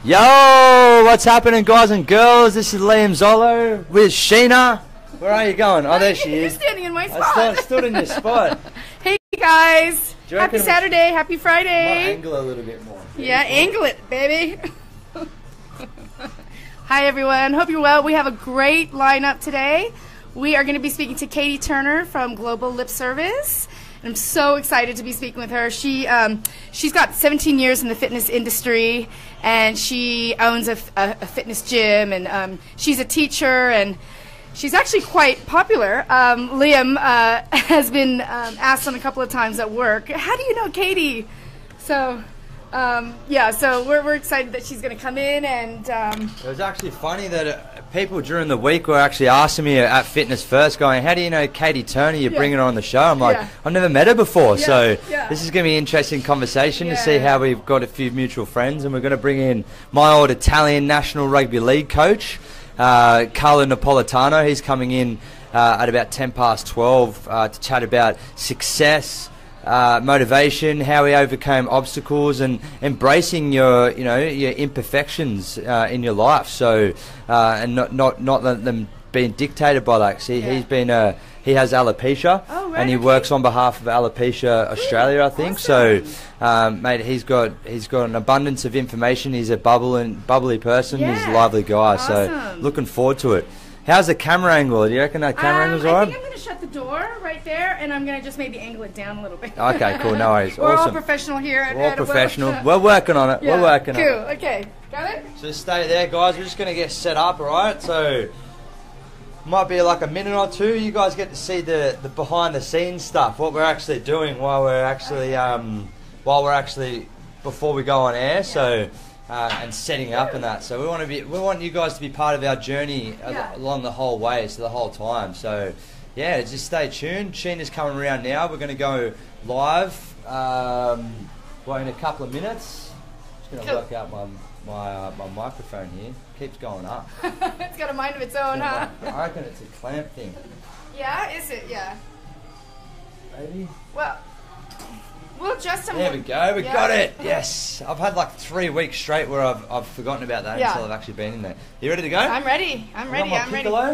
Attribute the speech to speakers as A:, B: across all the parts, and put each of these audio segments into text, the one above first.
A: Yo, what's happening, guys and girls? This is Zollo with Sheena. Where are you going? Oh, there she is.
B: You're standing in my spot.
A: I stood in your spot.
B: Hey, guys. Happy Saturday. Happy Friday.
A: Might angle a little bit more.
B: Yeah, angle it, baby. Hi, everyone. Hope you're well. We have a great lineup today. We are going to be speaking to Katie Turner from Global Lip Service. I'm so excited to be speaking with her. She's got 17 years in the fitness industry, and she owns a fitness gym, and she's a teacher, and she's actually quite popular. Liam has been asked on a couple of times at work, how do you know Katie? So, yeah, so we're excited that she's going to come in. And
A: it was actually funny that people during the week were actually asking me at Fitness First, going, how do you know Katie Turner? You're bringing her on the show. I'm like, I've never met her before. So this is going to be an interesting conversation to see how we've got a few mutual friends. And we're going to bring in my old Italian National Rugby League coach, Carlo Napolitano. He's coming in at about 12 to chat about success, motivation, how we overcame obstacles, and embracing your imperfections in your life. So and not let them being dictated by that. See, he has alopecia, and he works on behalf of Alopecia Australia, I think.
B: Awesome.
A: So, mate, he's got an abundance of information. He's a bubbly person. He's a lively guy. So, looking forward to it. How's the camera angle? Do you reckon that camera angle's alright?
B: I think I'm going to shut the door right there, and I'm going to just maybe angle it down a little bit.
A: Okay, cool. No worries.
B: We're all professional here.
A: We're all professional. We're working on it. We're working on it.
B: Cool. Okay. Got it?
A: So stay there, guys. We're just going to get set up, alright? So, might be like a minute or two. You guys get to see the behind the scenes stuff, what we're actually doing while we're actually before we go on air. So. And setting up and that, so we want you guys to be part of our journey along the whole way, so the whole time. So, yeah, just stay tuned. Sheena's coming around now. We're going to go live, in a couple of minutes. Just going to work out my microphone here. Keeps going up.
B: It's got a mind of its own, huh?
A: I reckon it's a clamp thing.
B: Yeah, is it? Yeah.
A: Maybe.
B: Well. We'll adjust them.
A: There we go. We got it. Yes. I've had like 3 weeks straight where I've forgotten about that until I've actually been in there. You ready to go?
B: I'm ready. I'm ready.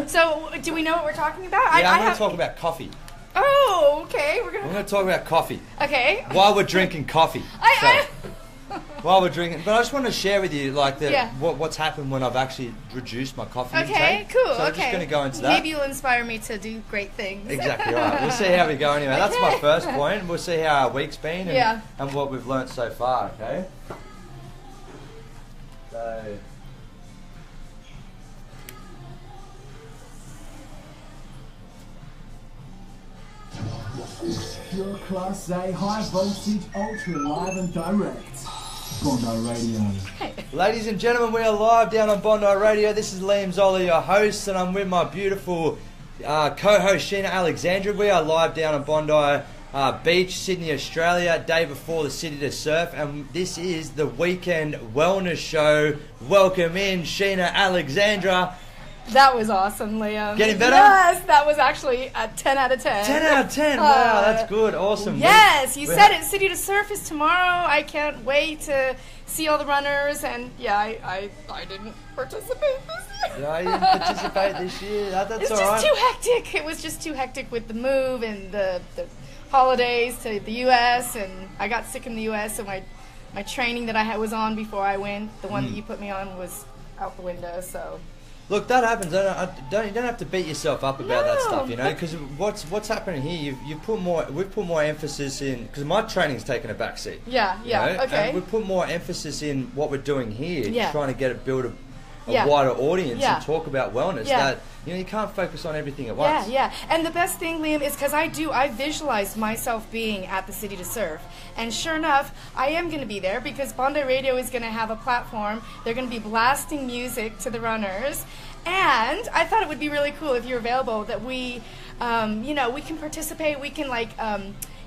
B: So, do we know what we're talking about?
A: Yeah, I'm going to talk about coffee.
B: Oh, okay. We're going
A: to talk about coffee.
B: Okay.
A: While we're drinking coffee. While we're drinking, but I just want to share with you what's happened when I've actually reduced my coffee intake.
B: Okay, cool.
A: So I'm just going to go into that.
B: Maybe you'll inspire me to do great things.
A: Exactly right. We'll see how we go anyway. Okay. That's my first point. We'll see how our week's been and what we've learnt so far. Okay. So.
C: Pure Class A, high voltage, ultra live and direct. Bondi Radio.
A: Ladies and gentlemen, we are live down on Bondi Radio. This is Liam Zollo, your host, and I'm with my beautiful co-host Sheena, Alexandra. We are live down on Bondi Beach, Sydney, Australia, day before the City to Surf, and this is the Weekend Wellness Show. Welcome in, Sheena, Alexandra.
B: That was awesome, Liam.
A: Getting better?
B: Yes, that was actually a 10 out of 10.
A: 10 out of 10. Wow, that's good. Awesome.
B: Yes, you said it. City to Surf is tomorrow. I can't wait to see all the runners. And yeah, I didn't participate this year.
A: Yeah, you didn't participate this year. That's all right.
B: It's just too hectic. It was just too hectic with the move and the holidays to the U.S. And I got sick in the U.S. and my training that I was on before I went, the one that you put me on, was out the window. So.
A: Look, that happens. You don't have to beat yourself up about that stuff, because what's happening here, we've put more emphasis in, because my training's taken a back seat.
B: Yeah, okay.
A: And we've put more emphasis in what we're doing here, trying to build a wider audience and talk about wellness. That you can't focus on everything at once.
B: Yeah. And the best thing, Liam, is because I visualized myself being at the City to Surf, and sure enough, I am going to be there because Bondi Radio is going to have a platform. They're going to be blasting music to the runners, and I thought it would be really cool if you're available that we can participate. We can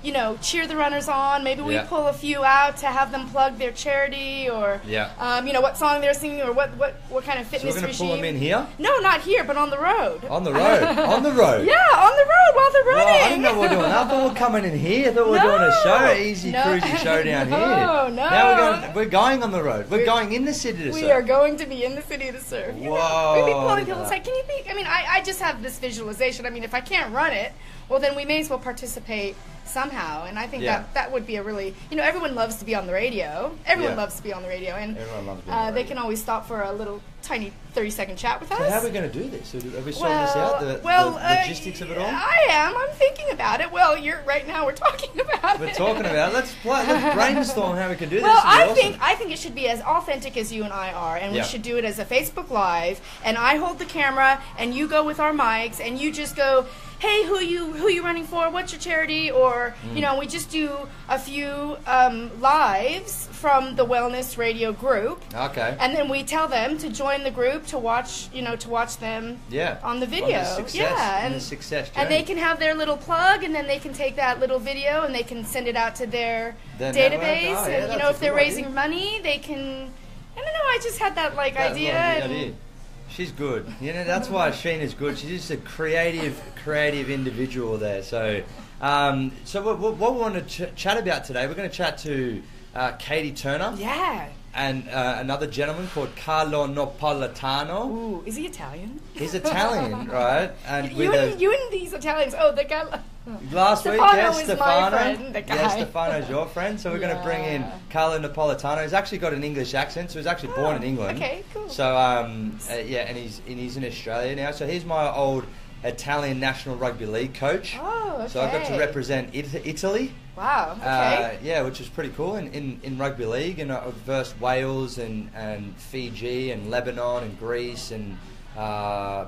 B: you know, cheer the runners on. Maybe we pull a few out to have them plug their charity or, you know, what song they're singing or what kind of fitness regime. So
A: we're going to pull them in here?
B: No, not here, but on the road.
A: On the road? On the road?
B: Yeah, on the road while they're running.
A: Well, I didn't know we were doing that. I thought we were coming in here. I thought we were doing a show, easy cruisy show down here.
B: No.
A: Now we're going on the road. We're going in the city to surf.
B: We are going to be in the city to surf.
A: Whoa.
B: We'd be pulling people aside. Can you think? I mean, I just have this visualization. I mean, if I can't run it, well, then we may as well participate somehow. And I think that would be a really, you know, everyone loves to be on the radio. Everyone loves to be on the radio. And
A: everyone loves to be on the radio.
B: They can always stop for a little tiny 30-second chat with us.
A: So how are we going to do this? Are we sorting this out? The logistics of it all?
B: I am. I'm thinking about it. Well, right now we're talking about it.
A: We're talking about it. Let's brainstorm how we can do this.
B: Well, I think it should be as authentic as you and I are, and we should do it as a Facebook Live, and I hold the camera, and you go with our mics, and you just go, hey, who you running for? What's your charity? Or, you know, we just do a few lives from the Wellness Radio group.
A: Okay.
B: And then we tell them to join the group to watch them on the video.
A: On the success, the success journey.
B: And they can have their little plug, and then they can take that little video and they can send it out to their database.
A: Oh,
B: and, you know, if they're raising money, they can, I don't know, I just had that, idea.
A: She's good. You know, that's why Sheena's good. She's just a creative individual there. So, what we want to chat about today, we're going to chat to Katie Turner.
B: Yeah.
A: And another gentleman called Carlo Napolitano.
B: Ooh, is he Italian?
A: He's Italian, right? And
B: you and these Italians. Oh, the guy.
A: Last week,
B: Stefano's my friend, the guy.
A: Yeah, Stefano's your friend. So we're going to bring in Carlo Napolitano. He's actually got an English accent, so he's actually born in England.
B: Okay, cool.
A: So, and he's in Australia now. So he's my old Italian National Rugby League coach.
B: Oh, okay.
A: So I got to represent Italy.
B: Wow, okay.
A: Which is pretty cool in rugby league, and versus Wales and Fiji and Lebanon and Greece and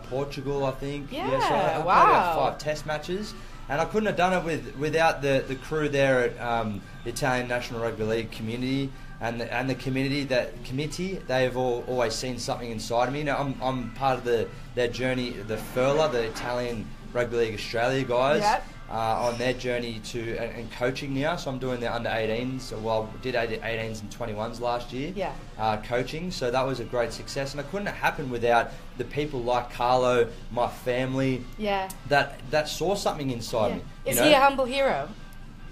A: Portugal, I think.
B: Yeah,
A: so I played about 5 test matches, and I couldn't have done it without the crew there at the Italian National Rugby League community and the committee. They have always seen something inside of me. Now I'm part of their journey, the FURLA, the Italian Rugby League Australia guys.
B: Yep.
A: On their journey to and coaching now, so I'm doing the under 18s. Well, I did 18s and 21s last year.
B: Yeah.
A: Coaching, so that was a great success, and it couldn't have happened without the people like Carlo, my family.
B: Yeah.
A: That saw something inside me.
B: Is he a humble hero?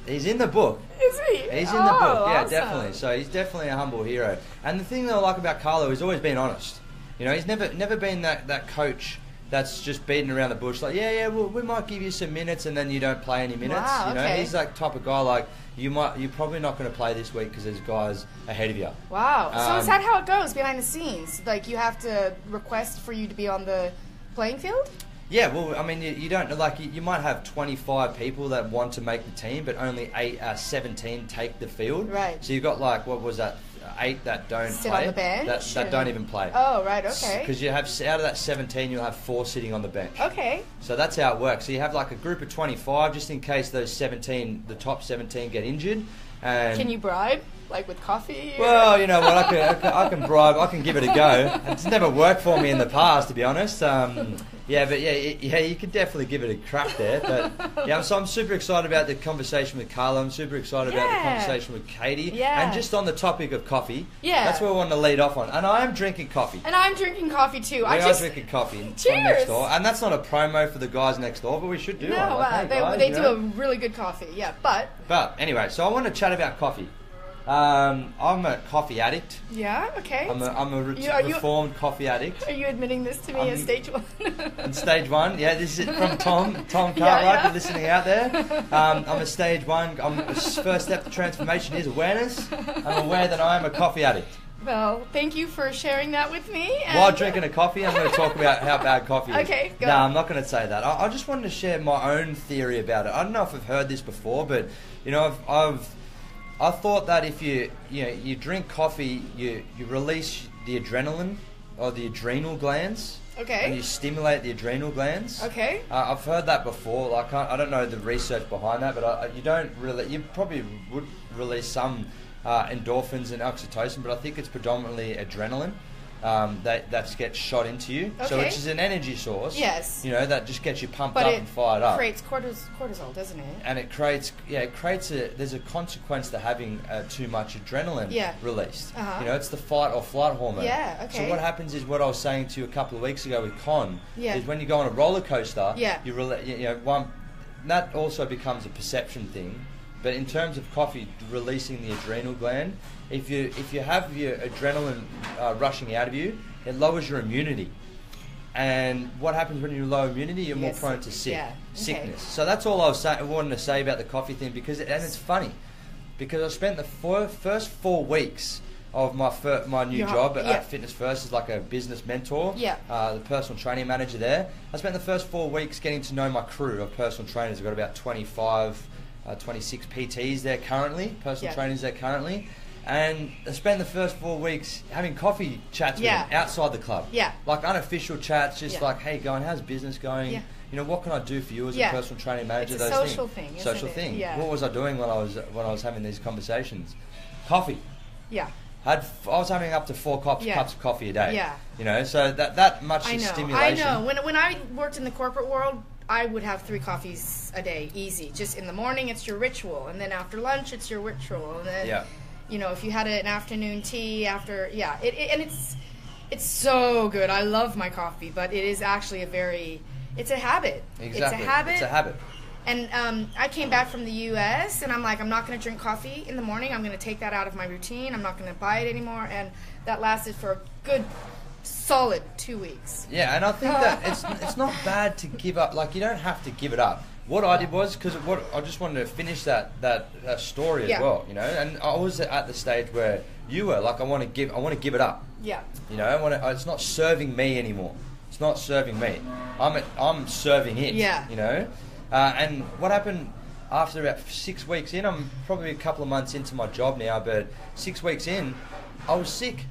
A: He's in the book.
B: Is he?
A: He's in the book. Yeah,
B: awesome.
A: Definitely. So he's definitely a humble hero. And the thing that I like about Carlo, he's always been honest. You know, he's never been that coach that's just beating around the bush, like, well, we might give you some minutes and then you don't play any minutes.
B: Wow,
A: you know,
B: okay.
A: he's that type of guy, like, you're probably not going to play this week because there's guys ahead of you.
B: Wow. So is that how it goes behind the scenes? Like, you have to request for you to be on the playing field?
A: Yeah, well, I mean, you don't, like, you might have 25 people that want to make the team, but only 17 take the field.
B: Right.
A: So you've got, like, what was that, 8 that don't
B: sit
A: play.
B: On the bench
A: that don't even play.
B: Oh, right, okay.
A: Because you have, out of that 17, you'll have 4 sitting on the bench.
B: Okay.
A: So that's how it works. So you have, like, a group of 25, just in case those 17, the top 17 get injured. And
B: can you bribe? Like with coffee?
A: Well, you know what, I can bribe, I can give it a go. It's never worked for me in the past, to be honest. You could definitely give it a crack there. But yeah, so I'm super excited about the conversation with Carla. I'm super excited about the conversation with Katie.
B: Yeah.
A: And just on the topic of coffee,
B: yeah,
A: that's where we want to lead off on. And I am drinking coffee.
B: And I'm drinking coffee too.
A: We are drinking coffee from next door. And that's not a promo for the guys next door, but we should do one. Like, hey,
B: they do a really good coffee, yeah. But
A: anyway, so I want to chat about coffee. I'm a coffee addict.
B: Yeah, okay.
A: I'm a reformed coffee addict.
B: Are you admitting this to me as stage 1?
A: In stage 1, yeah, this is from Tom Cartwright, you're listening out there. I'm a stage 1. First step to transformation is awareness. I'm aware that I am a coffee addict.
B: Well, thank you for sharing that with me.
A: While drinking a coffee, I'm going to talk about how bad coffee is.
B: Okay, go.
A: No, I'm not going to say that. I just wanted to share my own theory about it. I don't know if I've heard this before, but, you know, I thought that if you drink coffee, you release the adrenaline or the adrenal glands.
B: Okay.
A: And you stimulate the adrenal glands.
B: Okay.
A: I've heard that before. Like I don't know the research behind that, but you probably would release some endorphins and oxytocin, but I think it's predominantly adrenaline. that gets shot into you.
B: Okay.
A: So which is an energy source.
B: Yes.
A: You know, that just gets you pumped up and fired up.
B: But it creates cortisol, doesn't it?
A: And it creates there's a consequence to having too much adrenaline released. You know, it's the fight or flight hormone.
B: Yeah, okay.
A: So what happens is what I was saying to you a couple of weeks ago with Con is when you go on a roller coaster, that also becomes a perception thing. But in terms of coffee releasing the adrenal gland, if you have your adrenaline rushing out of you, it lowers your immunity. And what happens when you low immunity? You're more prone to sickness. So that's all I wanted to say about the coffee thing, because it's funny, because I spent the first 4 weeks of my new job at Fitness First as like a business mentor, the personal training manager there. I spent the first 4 weeks getting to know my crew of personal trainers. I've got about 26 PTs there currently, personal trainers there currently. And I spent the first 4 weeks having coffee chats with them outside the club. Like unofficial chats, just like, hey, how's business going? You know, what can I do for you as a personal training manager?
B: It's a social thing,
A: social thing. What was I doing when I was having these conversations? Coffee. I was having up to 4 cups of coffee a day. You know, so that much stimulation.
B: I know. When I worked in the corporate world, I would have 3 coffees a day, easy. Just in the morning, it's your ritual, and then after lunch, it's your ritual, and then you know, if you had an afternoon tea after, it's so good. I love my coffee, but it is actually it's a habit.
A: Exactly.
B: It's a habit. And I came back from the U.S. and I'm like, I'm not going to drink coffee in the morning. I'm going to take that out of my routine. I'm not going to buy it anymore. And that lasted for a good, solid 2 weeks.
A: Yeah, and I think that it's not bad to give up. Like, you don't have to give it up. What I did was, because I just wanted to finish that story as well, you know. And I was at the stage where you were like, I want to give it up. Yeah. You know, it's not serving me anymore. It's not serving me. I'm serving it. Yeah. You know. And what happened after about 6 weeks in, I'm probably a couple of months into my job now, but 6 weeks in, I was sick.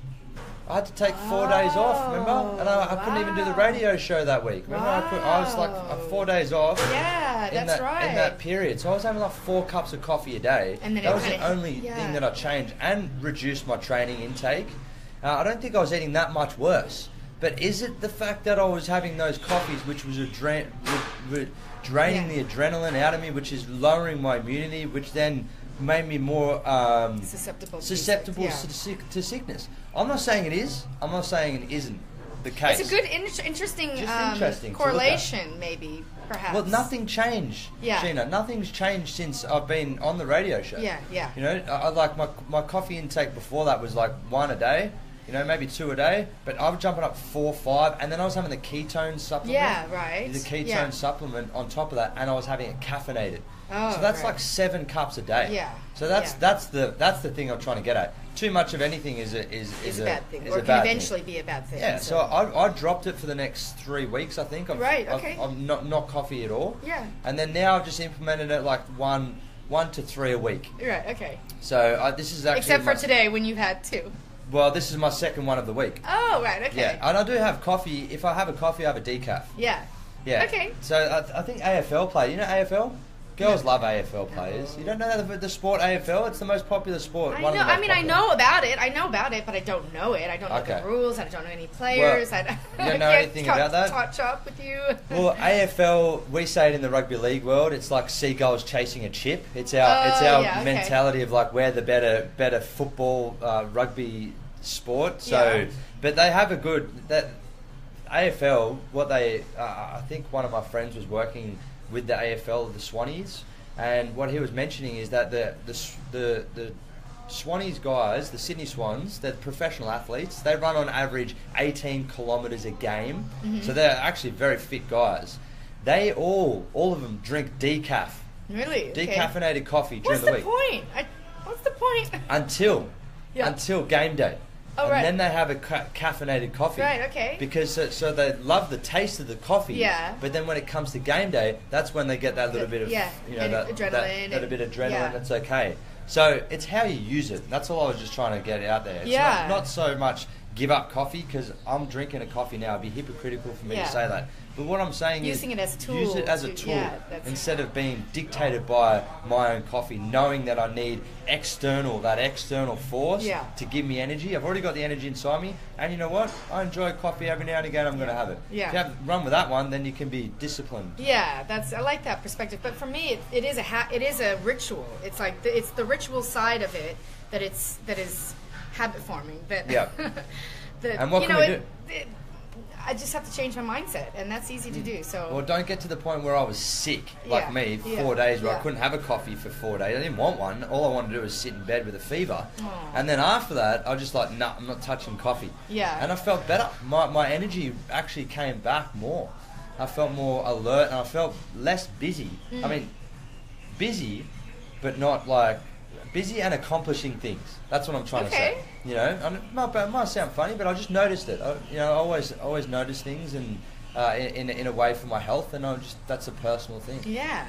A: I had to take 4 days off, remember? And I couldn't even do the radio show that week. Remember, I was like 4 days off.
B: Yeah,
A: in that period. So I was having like 4 cups of coffee a day. And then that was the only thing that I changed, and reduced my training intake. I don't think I was eating that much worse. But is it the fact that I was having those coffees, which was draining the adrenaline out of me, which is lowering my immunity, which then made me more susceptible to sickness? I'm not saying it is. I'm not saying it isn't the case.
B: It's a good, interesting correlation, maybe, perhaps.
A: Well, nothing changed, Sheena. Nothing's changed since I've been on the radio show.
B: Yeah.
A: You know, I like my coffee intake before that was like 1 a day. You know, maybe 2 a day, but I was jumping up 4, 5, and then I was having the ketone supplement.
B: Yeah, right.
A: The ketone supplement on top of that, and I was having it caffeinated. Oh, so that's like 7 cups a day.
B: Yeah.
A: So that's the thing I'm trying to get at. Too much of anything is a
B: bad thing, or can eventually be a bad thing.
A: Yeah. So I dropped it for the next 3 weeks. I think. I'm not coffee at all.
B: Yeah.
A: And then now I've just implemented it like 1 to 3 a week.
B: Right. Okay.
A: So this is actually
B: except for today when you've had 2.
A: Well, this is my second one of the week.
B: Oh, right, okay.
A: Yeah, and I do have coffee. If I have a coffee, I have a decaf.
B: Yeah.
A: Yeah.
B: Okay.
A: So I think AFL play. You know AFL? Girls love AFL players. You don't know the sport AFL? It's the most popular sport.
B: I know. I mean, I know about it, but I don't know it. I don't know the rules. I don't know any players.
A: Well, you don't know anything about that?
B: Talk shop with you.
A: Well, AFL, we say it in the rugby league world. It's like seagulls chasing a chip. It's our mentality of like we're the better football rugby sport. So, but they have a good AFL. What they, I think one of my friends was working with the AFL, the Swannies, and what he was mentioning is that the Swannies guys, the Sydney Swans, they're professional athletes. They run on average 18 kilometres a game, so they're actually very fit guys. They all of them drink decaf.
B: Really?
A: Decaffeinated coffee during the week.
B: What's the point?
A: Until game day.
B: Oh,
A: and then they have a caffeinated coffee.
B: Right, okay.
A: Because so they love the taste of the coffee.
B: Yeah.
A: But then when it comes to game day, that's when they get that little bit of
B: adrenaline.
A: That bit of adrenaline. That's okay. So it's how you use it. That's all I was just trying to get out there. It's not so much give up coffee, because I'm drinking a coffee now. It'd be hypocritical for me to say that. But what I'm saying
B: using
A: is
B: it as tool
A: use it as a tool instead of being dictated by my own coffee, knowing that I need that external force to give me energy. I've already got the energy inside me, and you know what? I enjoy coffee every now and again. I'm going to have it. If you run with that one, then you can be disciplined.
B: Yeah, I like that perspective. But for me, it is a ritual. It's like it's the ritual side of it that is habit forming.
A: And what can we do?
B: I just have to change my mindset, and that's easy to do. So,
A: well, don't get to the point where I was sick, like me, 4 days, where I couldn't have a coffee for 4 days. I didn't want one. All I wanted to do was sit in bed with a fever. And then after that, I was just like, nah, I'm not touching coffee. And I felt better. My energy actually came back more. I felt more alert, and I felt less busy. I mean, busy, but not like busy and accomplishing things. That's what I'm trying to say. You know, it might sound funny, but I just noticed it. I always notice things, and in a way for my health, and that's a personal thing.
B: Yeah.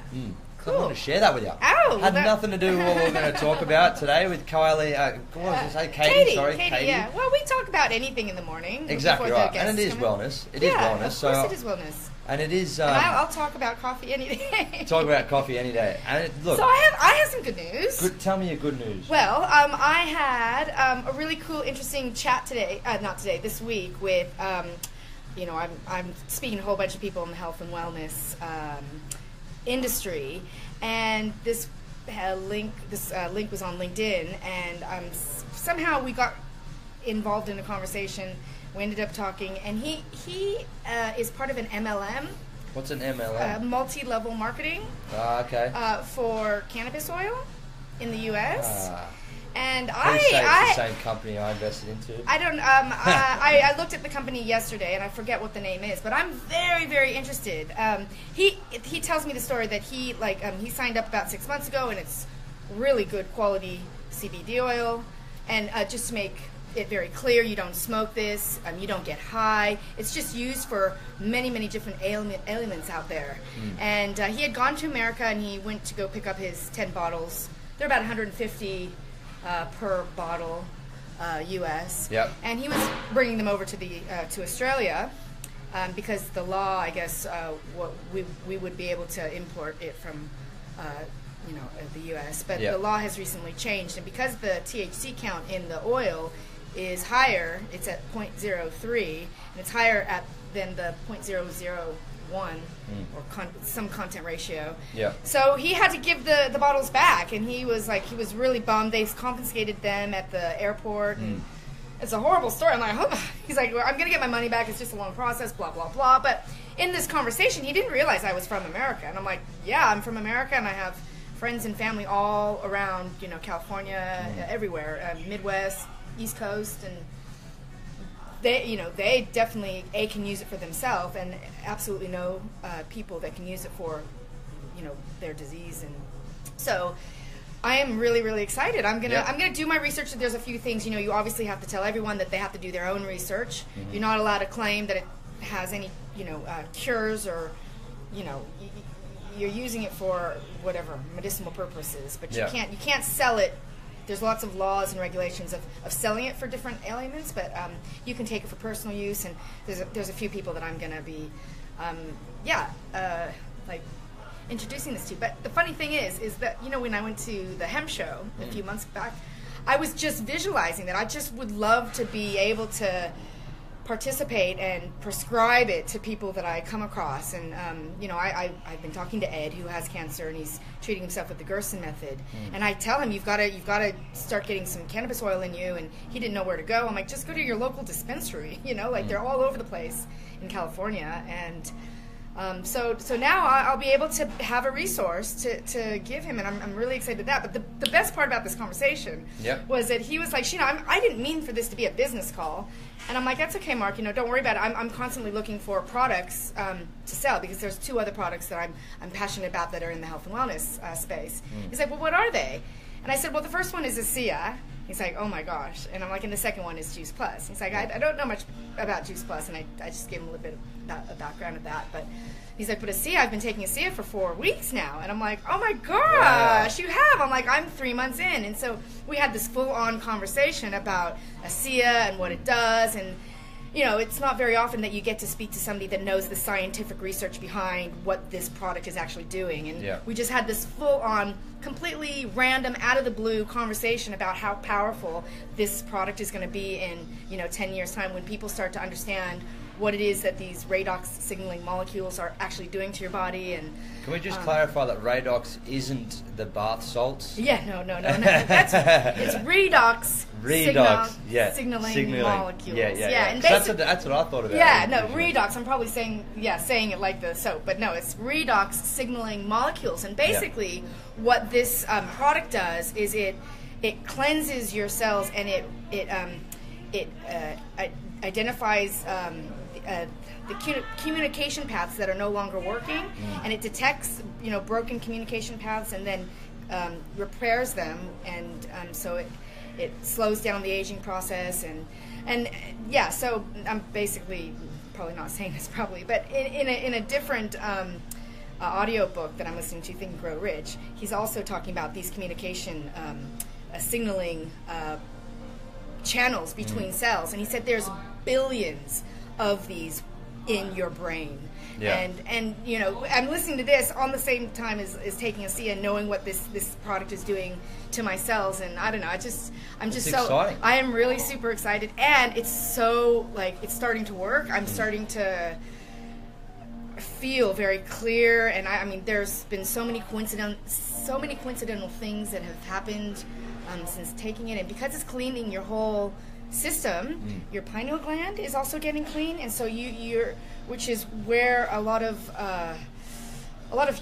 B: Cool.
A: I wanted to share that with you. Had nothing to do with what we're going to talk about today with Kylie. What was I say? Katie. Sorry, Katie. Yeah.
B: Well, we talk about anything in the morning.
A: Exactly right, and it is wellness. It is wellness.
B: Of course, it is wellness.
A: And it is.
B: And I'll talk about coffee any day.
A: Talk about coffee any day. And look.
B: So I have some good news.
A: Tell me your good news.
B: Well, I had a really cool, interesting chat today. This week with, I'm speaking to a whole bunch of people in the health and wellness industry, and this link was on LinkedIn, and somehow we got involved in a conversation. We ended up talking, and he is part of an MLM.
A: What's an MLM?
B: Multi-level marketing.
A: Okay.
B: For cannabis oil in the U.S. And
A: it's the same company I invested into.
B: I don't. I looked at the company yesterday, and I forget what the name is, but I'm very, very interested. He tells me the story that he signed up about 6 months ago, and it's really good quality CBD oil, and just to make it very clear, you don't smoke this, you don't get high. It's just used for many, many different ailments out there. And he had gone to America, and he went to go pick up his 10 bottles. They're about 150 per bottle U.S. And he was bringing them over to Australia because the law, I guess, we would be able to import it from the U.S. But the law has recently changed, and because the THC count in the oil is higher, it's at 0.03, and it's higher than the 0.001 or some content ratio. So he had to give the bottles back, and he was really bummed. They confiscated them at the airport, and it's a horrible story. I'm like, he's like, well, I'm going to get my money back. It's just a long process, blah, blah, blah. But in this conversation, he didn't realize I was from America. And I'm like, yeah, I'm from America, and I have friends and family all around, California, everywhere, Midwest, East Coast, and they definitely can use it for themselves, and absolutely know people that can use it for their disease. And so I am really, really excited. I'm gonna do my research. There's a few things, you obviously have to tell everyone that they have to do their own research. You're not allowed to claim that it has any cures, or you're using it for whatever medicinal purposes, but you can't sell it. There's lots of laws and regulations of selling it for different ailments, but you can take it for personal use, and there's a few people that I'm going to be, introducing this to. But the funny thing is that, when I went to the hemp show a few months back, I was just visualizing that. I just would love to be able to participate and prescribe it to people that I come across. And I've been talking to Ed, who has cancer, and he's treating himself with the Gerson method. And I tell him, you've got to start getting some cannabis oil in you. And he didn't know where to go. I'm like, just go to your local dispensary. They're all over the place in California. And so now I'll be able to have a resource to give him, and I'm really excited about that. But the best part about this conversation was that he was like, Sheena, I didn't mean for this to be a business call. And I'm like, that's okay, Mark, don't worry about it. I'm constantly looking for products to sell, because there's 2 other products that I'm passionate about that are in the health and wellness space. He's like, well, what are they? And I said, well, the first one is ASEA. He's like, oh my gosh. And I'm like, and the second one is Juice Plus. He's like, I don't know much about Juice Plus, and I just gave him a little bit of a background of that. But he's like, but ASEA, I've been taking ASEA for 4 weeks now. And I'm like, oh my gosh, you have? I'm like, I'm 3 months in. And so we had this full-on conversation about ASEA and what it does. And, you know, it's not very often that you get to speak to somebody that knows the scientific research behind what this product is actually doing. And we just had this full-on, completely random, out-of-the-blue conversation about how powerful this product is going to be in, you know, 10 years' time when people start to understand what it is that these redox signaling molecules are actually doing to your body. And
A: can we just clarify that redox isn't the bath salts?
B: Yeah, no. It's redox signaling molecules.
A: Yeah.
B: And
A: that's what I thought about.
B: Yeah, no, redox. I'm probably saying it like the soap, but no, it's redox signaling molecules. And basically, what this product does is it cleanses your cells, and it identifies the communication paths that are no longer working, and it detects, you know, broken communication paths, and then repairs them, and so it slows down the aging process, and so I'm basically probably not saying this probably, but in a different audio book that I'm listening to, Think and Grow Rich, he's also talking about these communication signaling channels between cells, and he said there's billions of these in your brain. And you know, I'm listening to this on the same time as taking ASEA and knowing what this product is doing to my cells, and I don't know, I'm just so exciting. I am really super excited, and it's so, like, it's starting to work. I'm starting to feel very clear, and I mean, there's been so many coincidental things that have happened since taking it, and because it's cleaning your whole system, your pineal gland is also getting clean, and so you're, which is where a lot of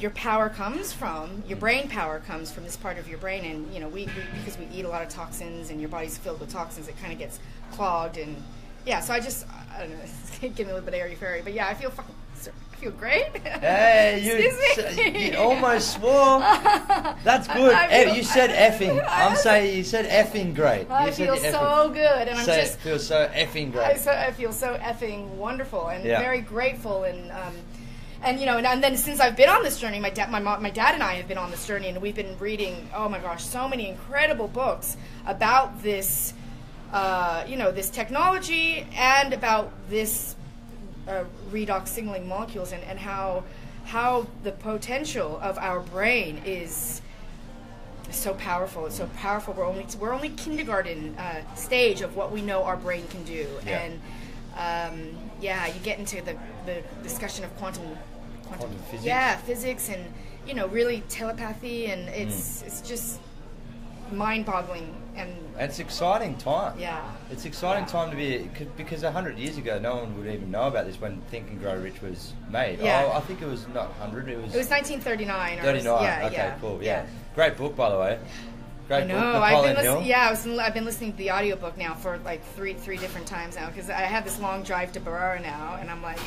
B: your power comes from. Your brain power comes from this part of your brain, and you know, we because we eat a lot of toxins, and your body's filled with toxins, it kind of gets clogged, and so I don't know, it's getting a little bit airy-fairy, but I feel great.
A: Hey, you almost swore. That's good. You said effing. I'm saying you said effing great.
B: I feel so good, and I
A: feel so effing great.
B: I feel so effing wonderful, and very grateful, and you know, and then since I've been on this journey, my dad and I have been on this journey, and we've been reading, oh my gosh, so many incredible books about this, you know, this technology, and about this redox signaling molecules, and how the potential of our brain is so powerful. It's so powerful. We're only kindergarten stage of what we know our brain can do, and you get into the discussion of quantum physics. Physics, and you know, really telepathy, and it's just mind-boggling, and
A: it's exciting time. It's exciting time to be, because 100 years ago no one would even know about this when Think and Grow Rich was made. I think it was not 100, it was
B: 1939
A: okay, cool. Great book, by the way. Great book.
B: I've been listening to the audiobook now for like three different times now, because I have this long drive to Barara now, and I'm like,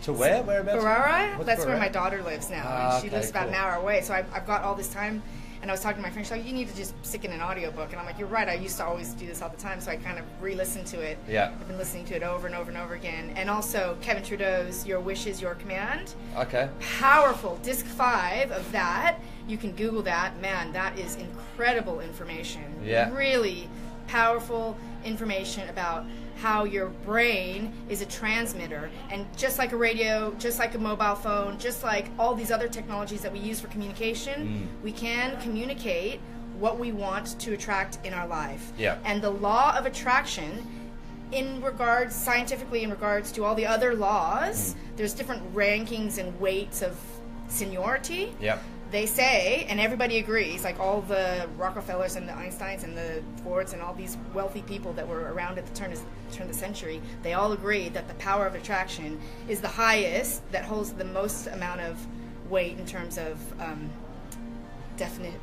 A: to where? Whereabouts?
B: Barara? That's where my daughter lives now. And she lives about an hour away, so I've got all this time. And I was talking to my friend, she's like, you need to just stick in an audiobook. And I'm like, you're right, I used to always do this all the time, so I kind of re-listened to it. I've been listening to it over and over and over again. And also Kevin Trudeau's Your Wish is Your Command.
A: Okay.
B: Powerful. Disc 5 of that. You can Google that. Man, that is incredible information. Really powerful information about how your brain is a transmitter, and just like a radio, just like a mobile phone, just like all these other technologies that we use for communication, we can communicate what we want to attract in our life. And the law of attraction, scientifically in regards to all the other laws, there's different rankings and weights of seniority. They say, and everybody agrees, like all the Rockefellers and the Einsteins and the Fords and all these wealthy people that were around at the turn of the century, they all agree that the power of attraction is the highest, that holds the most amount of weight in terms of definite,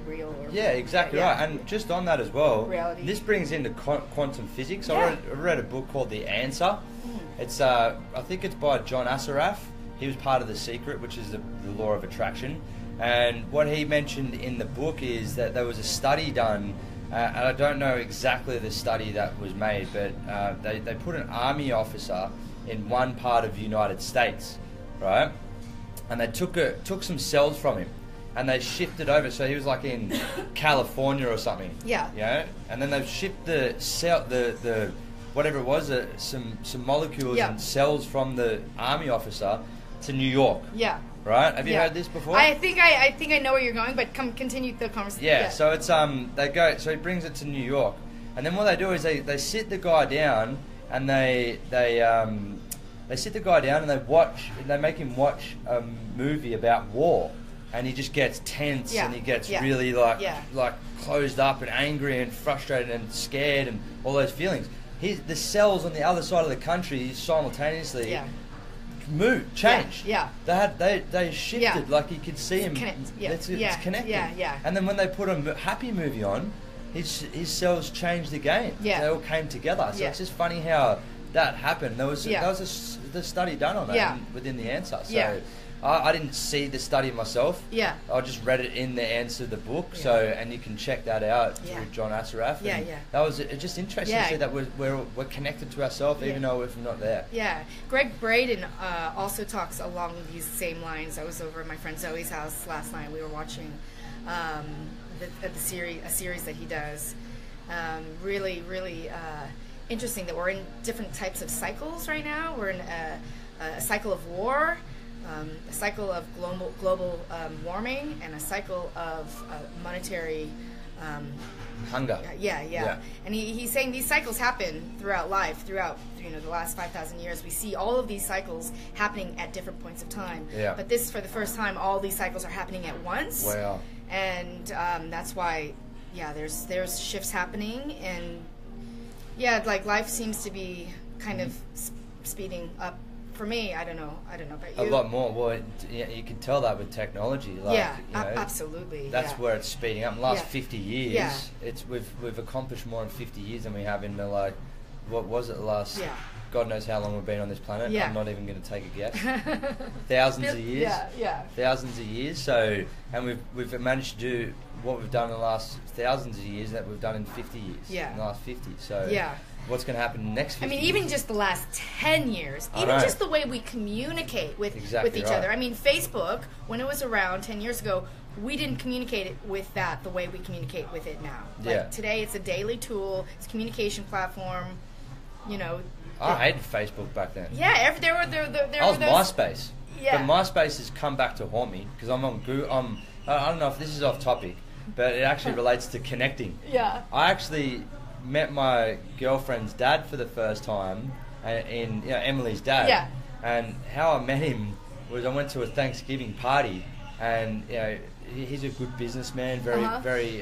B: real. Or,
A: exactly right. And just on that as well,
B: reality.
A: This brings into quantum physics. I read a book called The Answer. It's I think it's by John Assaraf. He was part of The Secret, which is the law of attraction. And what he mentioned in the book is that there was a study done and I don't know exactly the study that was made, but they put an army officer in one part of the United States, right? And they took some cells from him, and they shifted over. So he was like in California or something.
B: Yeah.
A: You know? And then they've shipped the cell, the whatever it was, some molecules and cells from the army officer to New York.
B: Yeah.
A: Right? Have you heard this before?
B: I think I know where you're going, but continue the conversation.
A: Yeah. So it's so he brings it to New York, and then what they do is they sit the guy down, and they sit the guy down and they make him watch a movie about war, and he just gets tense and he gets really like closed up and angry and frustrated and scared and all those feelings. The cells on the other side of the country simultaneously changed. They shifted, like you could see him. It's connected. And then when they put a happy movie on, his cells changed again. They all came together. So it's just funny how that happened. There was the study done on that within the answer. So I didn't see the study myself. I just read it in the answer of the book. So and you can check that out through John Assaraf. That was just interesting to see that we're connected to ourselves even though we're not there.
B: Greg Braden also talks along these same lines. I was over at my friend Zoe's house last night. We were watching a series that he does. Really interesting that we're in different types of cycles right now. We're in a cycle of war, a cycle of global warming, and a cycle of monetary
A: hunger.
B: And he's saying these cycles happen throughout life, throughout the last 5,000 years. We see all of these cycles happening at different points of time. But this, for the first time, all these cycles are happening at once.
A: Wow.
B: And that's why, there's shifts happening, and like life seems to be kind of speeding up for me. I don't know about you.
A: A lot more. Well, you can tell that with technology.
B: Absolutely.
A: That's where it's speeding up. In the last 50 years, we've accomplished more in 50 years than we have in the what was it the last? God knows how long we've been on this planet. I'm not even going to take a guess. Thousands of years. Thousands of years. So, and we've managed to do what we've done in the last thousands of years that we've done in 50 years. In the last 50. So, what's going to happen in the next 50 years?
B: Even just the last 10 years. Even just the way we communicate with each other. I mean, Facebook, when it was around 10 years ago, we didn't communicate it with that the way we communicate with it now. Today, it's a daily tool. It's a communication platform.
A: I hated Facebook back then.
B: I
A: was MySpace. But MySpace has come back to haunt me because I'm on Google. I don't know if this is off topic, but it actually relates to connecting. I actually met my girlfriend's dad for the first time, Emily's dad. And how I met him was I went to a Thanksgiving party, and he's a good businessman, very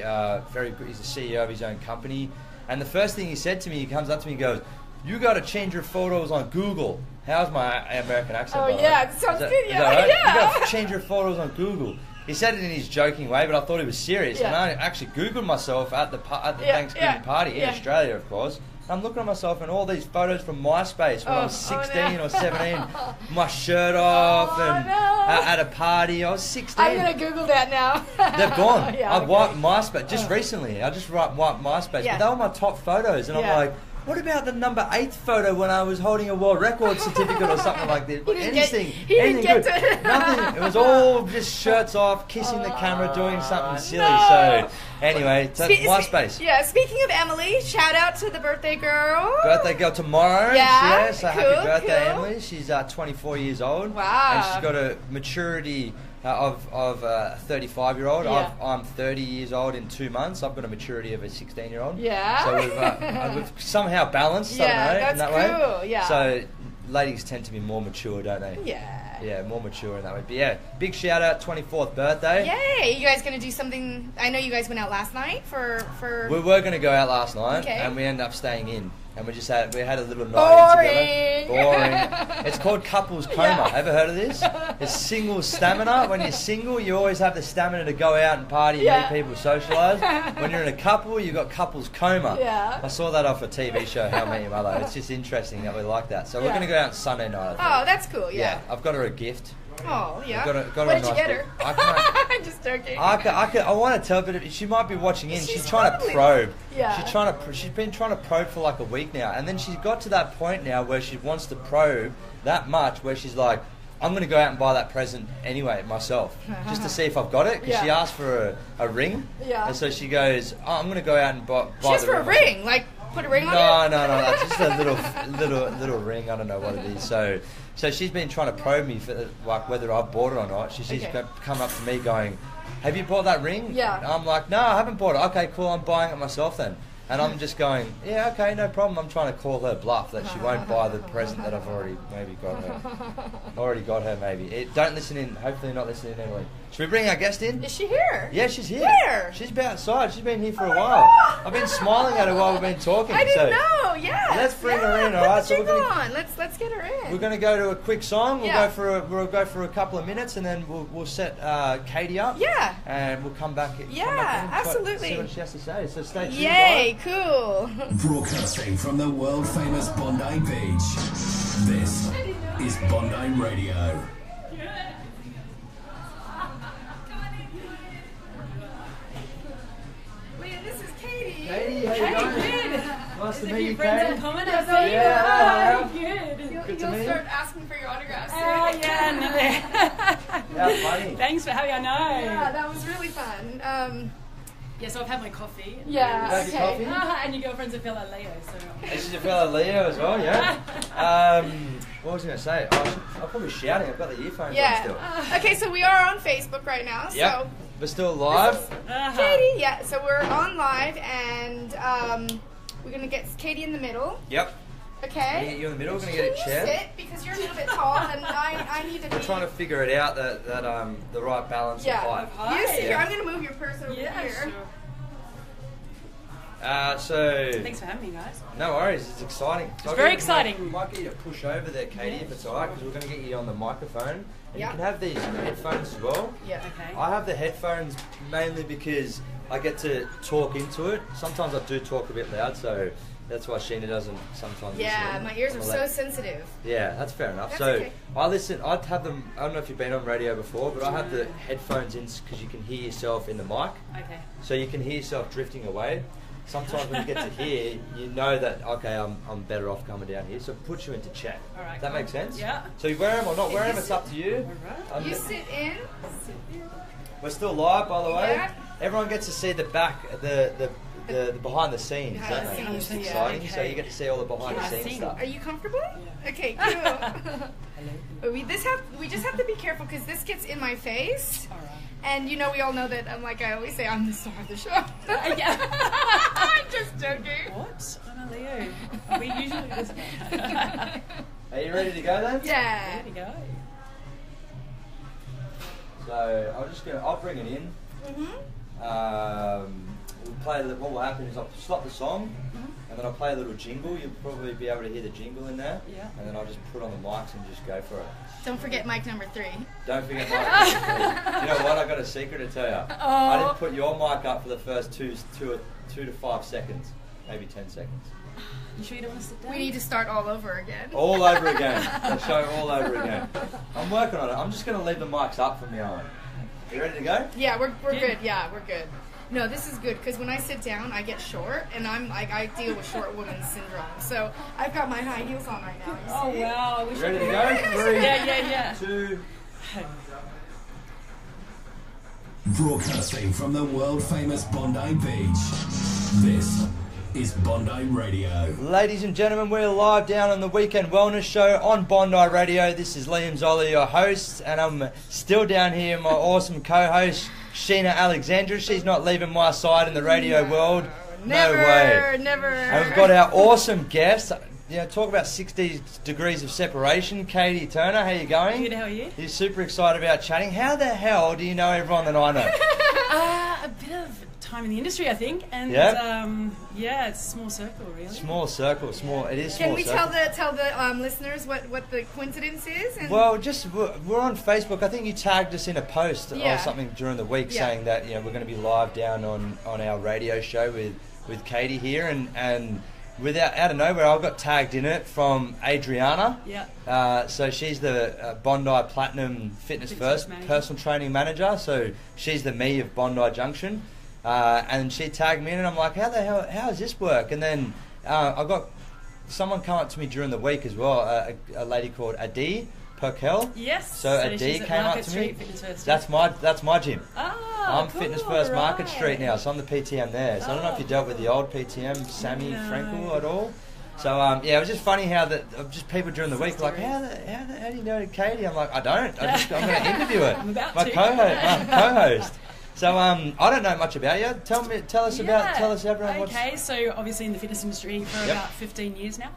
A: good. He's the CEO of his own company. And the first thing he said to me, he comes up to me and goes, "You got to change your photos on Google." How's my American accent?
B: Oh, it sounds good.
A: Is that right? You got to change your photos on Google. He said it in his joking way, but I thought he was serious. And I actually Googled myself at the Thanksgiving party in Australia, of course. I'm looking at myself and all these photos from MySpace when I was 16 or 17, my shirt off at a party. I was 16.
B: I'm going to Google that now.
A: They've gone. I've wiped MySpace just recently. I just wiped MySpace. But they were my top photos. And I'm like, what about the number 8 photo when I was holding a world record certificate or something like this?
B: Anything
A: good. Nothing. It was all just shirts off, kissing the camera, doing something silly. So anyway, that's MySpace.
B: Speaking of Emily, shout out to the birthday girl.
A: Birthday girl tomorrow. So happy birthday, Emily. She's 24 years old.
B: Wow.
A: And she's got a maturity of a 35-year-old. I'm 30 years old in 2 months. I've got a maturity of a 16-year-old. So we've somehow balanced.
B: That's
A: that
B: cool.
A: way. So ladies tend to be more mature, don't they?
B: Yeah,
A: more mature in that way. But big shout out, 24th birthday.
B: Yay! You guys gonna do something? I know you guys went out last night for.
A: We were gonna go out last night, and we ended up staying in. And we had a little night together. Boring. It's called couples coma. Ever heard of this? It's single stamina. When you're single, you always have the stamina to go out and party, meet people, socialise. When you're in a couple, you've got couples coma. I saw that off a TV show, How I Met Your Mother. It's just interesting that we like that. So we're going to go out on Sunday night.
B: Oh, that's cool.
A: I've got her a gift.
B: Oh, yeah.
A: Got
B: what
A: a
B: did you
A: nice
B: get her?
A: book.
B: I'm just joking.
A: I want to tell, but she might be watching in. She's trying to
B: probably-
A: probe.
B: Yeah.
A: She's been trying to probe for like a week now, and then she's got to that point now where she wants to probe that much, where she's like, I'm going to go out and buy that present anyway myself, just to see if I've got it. Because she asked for a ring, and so she goes, I'm going to go out and buy
B: She asked
A: the
B: for a ring, like put a ring on it.
A: No, that's just a little ring. I don't know what it is. So she's been trying to probe me for like whether I've bought it or not. She's come up to me going, have you bought that ring?
B: Yeah.
A: And I'm like, no, I haven't bought it. Okay, cool, I'm buying it myself then. And I'm just going, yeah, okay, no problem. I'm trying to call her bluff that she won't buy the present that I've already maybe got her. Maybe. Don't listen in. Hopefully not listening in, Emily. Should we bring our guest in?
B: Is she here?
A: Yeah, she's here.
B: Where?
A: She's outside. She's been here for a while. I've been smiling at her while we've been talking.
B: I didn't know. Yeah.
A: Let's bring her in. All right.
B: So we're gonna let's get her in.
A: We're gonna go to a quick song. We'll go for a couple of minutes, and then we'll set Katie up.
B: Yeah.
A: And we'll come back.
B: Absolutely.
A: See what she has to say. So stay tuned.
B: Yay! Cool.
C: Broadcasting from the world famous Bondi Beach. This is Bondi Radio.
B: This is Katie.
A: Katie, how you going?
D: Good.
A: Nice to
D: Is
A: meet you,
D: friends
A: Katie.
D: in common?
A: Yeah.
D: Good.
B: You'll start asking for your autographs.
D: Oh, yeah.
A: Yeah, funny.
D: Thanks for having me. I know.
B: Yeah, that was really fun.
D: Yeah, so I've had my coffee.
B: Yeah.
A: Have your coffee?
D: And your girlfriend's a fellow Leo, so.
A: This is a fellow Leo as well, yeah. What was I going to say? I'm probably shouting. I've got the earphones on still.
B: Okay, so we are on Facebook right now.
A: Yep.
B: So
A: We're still live.
B: Katie, yeah. So we're on live, and we're gonna get Katie in the middle.
A: Yep.
B: Okay.
A: Get you in the middle. We're going to get a chair.
B: Can you sit because you're a little bit tall, and I need to.
A: We're trying to figure it out that the right balance of height.
B: You sit here. I'm gonna move your purse over here.
D: Sure.
A: So
D: Thanks for having me, guys.
A: no worries, it's exciting.
D: It's very exciting.
A: Might get you to push over there, Katie, if it's alright, because we're going to get you on the microphone. And you can have these headphones as well.
B: Yeah.
D: Okay.
A: I have the headphones mainly because I get to talk into it. Sometimes I do talk a bit loud, so that's why Sheena doesn't sometimes listen.
B: My ears are so sensitive.
A: Yeah, that's fair enough.
B: That's
A: so
B: okay.
A: I'd have them, I don't know if you've been on radio before, but I have the headphones in because you can hear yourself in the mic.
D: Okay.
A: So you can hear yourself drifting away. Sometimes when you get to here, you know that, okay, I'm better off coming down here. So it puts you into check.
D: All right.
A: Does that make sense?
D: Yeah.
A: So you wear them or not wear them, it's up to you.
D: All right.
B: You sit in.
A: We're still live, by the way.
B: Yeah.
A: Everyone gets to see the back, the behind the scenes, don't they?
B: Behind the
A: It's
B: scenes,
A: exciting.
D: okay.
A: So you get to see all the behind the
D: Yeah,
A: scenes
D: I
A: stuff.
B: Are you comfortable?
D: Yeah.
B: Okay, cool. We just have to be careful because this gets in my face.
D: All right.
B: And we all know that I always say I'm the star of the show.
D: Yeah.
B: I'm just joking.
D: What? I'm a Leo. We usually listen.
A: Are you ready to go then?
B: Yeah.
D: There we go.
A: So I'll bring it in. We'll play. What will happen is I'll stop the song, and then I'll play a little jingle. You'll probably be able to hear the jingle in there.
D: Yeah.
A: And then I'll just put on the mics and just go for it.
B: Don't forget mic number 3.
A: Don't forget mic number 3. You know what? I got a secret to tell you. I didn't put your mic up for the first two to 5 seconds, maybe 10 seconds.
D: You sure you don't want to sit down?
B: We need to start all over again.
A: All over again. The show all over again. I'm working on it. I'm just going to leave the mics up from now on. You ready to go?
B: Yeah, we're good. Yeah, we're good. No, this is good because when I sit down, I get short, and I deal with short woman syndrome. So I've got my high heels on right now. You see?
D: Oh wow!
A: You ready to go? 3,
D: Yeah.
A: 2.
C: Broadcasting from the world famous Bondi Beach. This is Bondi Radio.
A: Ladies and gentlemen, we're live down on the Weekend Wellness Show on Bondi Radio. This is Liam Zollo, your host, and I'm still down here with my awesome co-host, Sheena Alexandra. She's not leaving my side in the radio world.
B: Never,
A: no way.
B: Never.
A: And we've got our awesome guest. Talk about 60 degrees of separation. Katie Turner, how you going?
D: Good, how are you?
A: You're super excited about chatting. How the hell do you know everyone that I know?
D: A bit of time in the industry, I think, and it's a small circle, really.
A: Small circle, small. It is small.
B: Can we
A: circle.
B: tell the listeners what the coincidence is? And
A: Well, we're on Facebook. I think you tagged us in a post or something during the week saying that we're going to be live down on our radio show with Katie here, and out of nowhere, I got tagged in it from Adriana.
D: Yeah.
A: So she's the Bondi Platinum Fitness First personal training manager. So she's the me of Bondi Junction. And she tagged me in, and I'm like, how does this work? And then I got someone come up to me during the week as well, a lady called Adi Perkel.
D: Yes.
A: So Adi came up to me. That's my gym. I'm
D: cool,
A: Fitness First Market
D: right.
A: Street now, so I'm the PTM there. So I don't know if you dealt with the old PTM, Sammy Frankel at all. So it was just funny how just people during the week were like, how do you know Katie? I'm like, I don't. I'm going to interview her.
D: I'm about
A: my
D: to.
A: co-host. So I don't know much about you. Tell us everyone.
D: Okay, so obviously in the fitness industry for about 15 years now.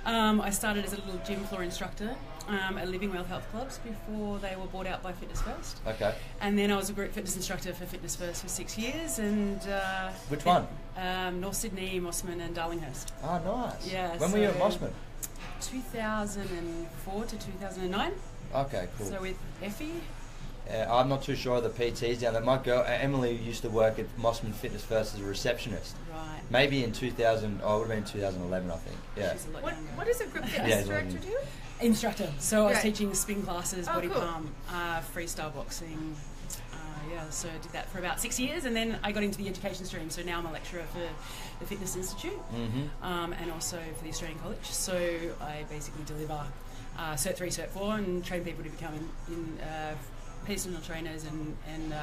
D: I started as a little gym floor instructor at Living Well Health Clubs before they were bought out by Fitness First.
A: Okay.
D: And then I was a group fitness instructor for Fitness First for 6 years. And
A: which one?
D: North Sydney, Mossman and Darlinghurst.
A: Oh, nice.
D: Yeah.
A: When were you at Mossman?
D: 2004 to 2009.
A: Okay, cool.
D: So with Effie.
A: I'm not too sure of the PTs down there. My girl Emily used to work at Mossman Fitness First as a receptionist.
D: Right.
A: Maybe in 2000. Oh, it would have been 2011, I think. Yeah.
B: What does a group fitness director do?
D: Instructor. So I was teaching spin classes, body
B: cool.
D: pump, freestyle boxing. So I did that for about 6 years, and then I got into the education stream. So now I'm a lecturer for the Fitness Institute, and also for the Australian College. So I basically deliver Cert 3, Cert 4, and train people to become personal trainers and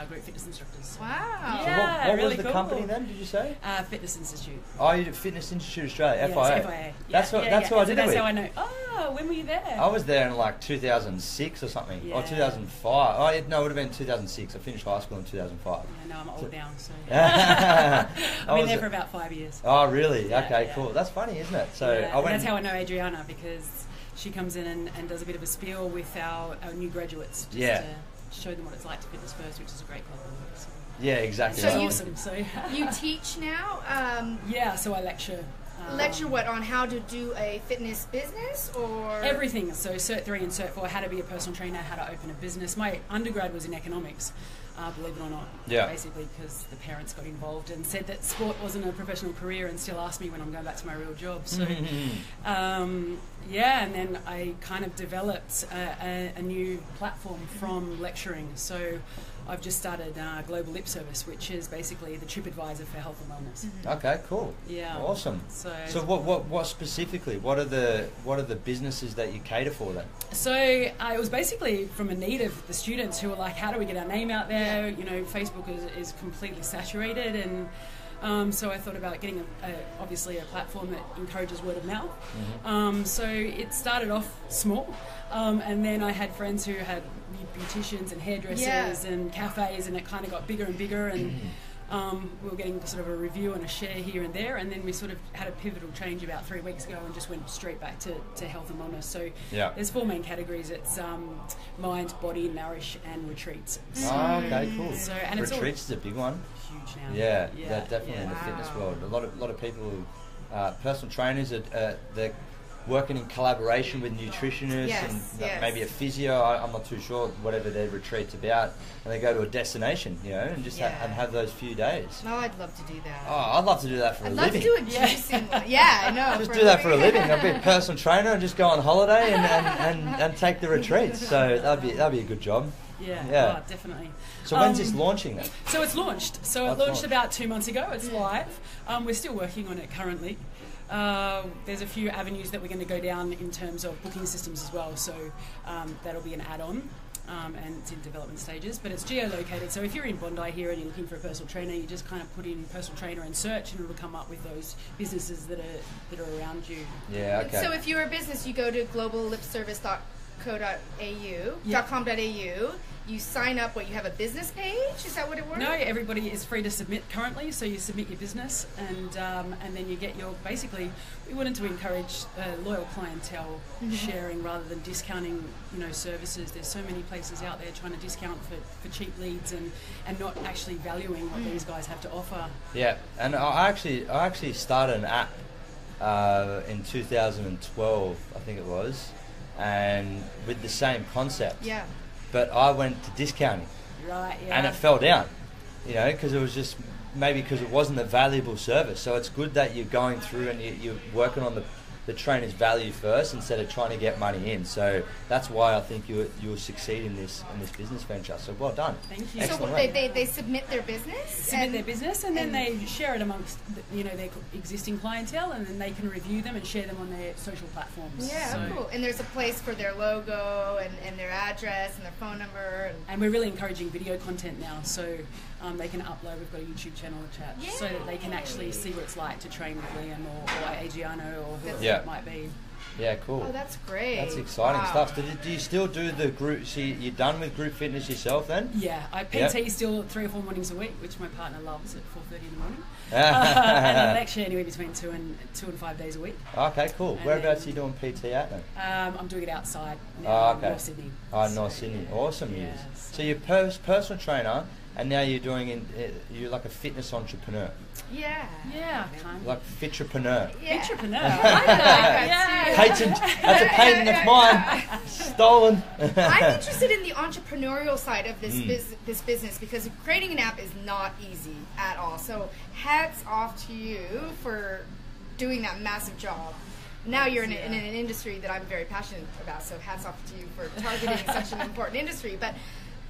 D: group fitness instructors.
B: Wow.
D: Yeah,
A: so what
D: really
A: was the
D: cool.
A: company then, did you say?
D: Fitness Institute.
A: Oh, you did Fitness Institute Australia,
D: Yeah,
A: FIA.
D: it's FIA.
A: That's what I did it
D: That's
A: with.
D: how I know. Oh, when were you there?
A: I was there in like 2006 or something, or 2005. Oh, no, it would have been 2006. I finished high school in 2005.
D: Yeah, no, I'm old now, so.
A: I've
D: been there for about 5 years.
A: Oh, really?
D: Yeah,
A: okay, cool. That's funny, isn't it? So
D: that's how I know Adriana, because she comes in and does a bit of a spiel with our new graduates. Just to show them what it's like to Fitness First, which is a great club. So.
A: Yeah, exactly.
B: So
D: awesome. So
B: you teach now?
D: So I lecture.
B: Lecture what, on how to do a fitness business, or
D: everything? So Cert 3 and Cert 4, how to be a personal trainer, how to open a business. My undergrad was in economics, believe it or not.
A: Yeah.
D: Basically because the parents got involved and said that sport wasn't a professional career, and still ask me when I'm going back to my real job. So and then I kind of developed a new platform from lecturing. So I've just started Global Lip Service, which is basically the TripAdvisor for health and wellness.
A: Okay, cool.
D: Yeah.
A: Awesome. So what specifically? What are the businesses that you cater for then?
D: So it was basically from a need of the students who were like, how do we get our name out there? You know, Facebook is completely saturated, and so I thought about getting obviously a platform that encourages word of mouth. So it started off small, and then I had friends who had beauticians and hairdressers and cafes, and it kind of got bigger and bigger, and we were getting sort of a review and a share here and there, and then we sort of had a pivotal change about 3 weeks ago and just went straight back to health and wellness. So there's 4 main categories. It's mind, body, nourish, and retreats.
A: Okay, cool.
D: So, and
A: retreats is a big one.
D: Huge now.
A: Yeah, definitely in the fitness world. A lot of people, personal trainers, they're working in collaboration with nutritionists and maybe a physio. I'm not too sure, whatever their retreat's about, and they go to a destination, and just have those few days.
B: Oh, I'd love to do that.
A: Oh, I'd love to do that for a living.
B: I'd love to do a juicing one. Yeah, I know.
A: Just do that for a living. I'd be a personal trainer and just go on holiday and take the retreats. So that'd be a good job.
D: Yeah. Oh, definitely.
A: So when's this launching then?
D: So it's launched. So it launched about 2 months ago. It's live. We're still working on it currently. There's a few avenues that we're going to go down in terms of booking systems as well. So that'll be an add-on, and it's in development stages. But it's geolocated. So if you're in Bondi here and you're looking for a personal trainer, you just kind of put in personal trainer and search, and it'll come up with those businesses that are around you.
A: Yeah. Okay.
B: So if you're a business, you go to globallipservice.com.au. You sign up. You have a business page? Is that what it works?
D: No, everybody is free to submit currently. So you submit your business, and then you get your. Basically, we wanted to encourage loyal clientele sharing rather than discounting, services. There's so many places out there trying to discount for cheap leads and not actually valuing what these guys have to offer.
A: Yeah, and I actually started an app in 2012, I think it was, and with the same concept.
B: Yeah.
A: But I went to discounting.
D: Right, yeah.
A: And it fell down, because it was just maybe because it wasn't a valuable service. So it's good that you're going through and you're working on the trainer's value first instead of trying to get money in. So that's why I think you'll succeed in this business venture. So well done.
D: Thank you.
A: Excellent.
B: So they submit their business?
D: And then they share it amongst their existing clientele, and then they can review them and share them on their social platforms.
B: Yeah, cool. And there's a place for their logo and their address and their phone number.
D: And we're really encouraging video content now, so they can upload. We've got a YouTube channel attached, so that they can actually see what it's like to train with Liam or Adriano or whoever it might be.
A: Yeah, cool.
B: Oh, that's great.
A: That's exciting stuff. Do you still do the group? So you're done with group fitness yourself then?
D: Yeah, I PT still 3 or 4 mornings a week, which my partner loves at 4:30 in the morning. And I lecture anywhere between 2 and 5 days a week.
A: Okay, cool. And whereabouts are you doing PT at then?
D: I'm doing it outside now in North Sydney.
A: Oh, North Sydney. Awesome news. So you're personal trainer, and now you're you're like a fitness entrepreneur.
B: Yeah, kind of.
A: Like fitrepreneur.
B: Yeah.
D: Fitrepreneur.
B: I like that too.
A: Patent. That's a patent. That's mine. Stolen.
B: I'm interested in the entrepreneurial side of this business because creating an app is not easy at all. So hats off to you for doing that massive job. Now you're in an industry that I'm very passionate about. So hats off to you for targeting such an important industry. But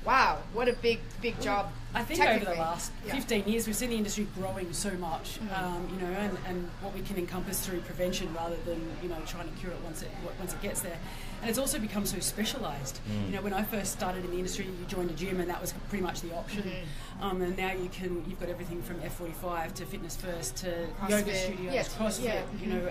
B: wow, what a big job.
D: I think over the last 15 years we've seen the industry growing so much, and what we can encompass through prevention rather than trying to cure it once it gets there. And it's also become so specialised. When I first started in the industry, you joined a gym and that was pretty much the option. And now you've got everything from F45 to Fitness First to yoga studios, CrossFit,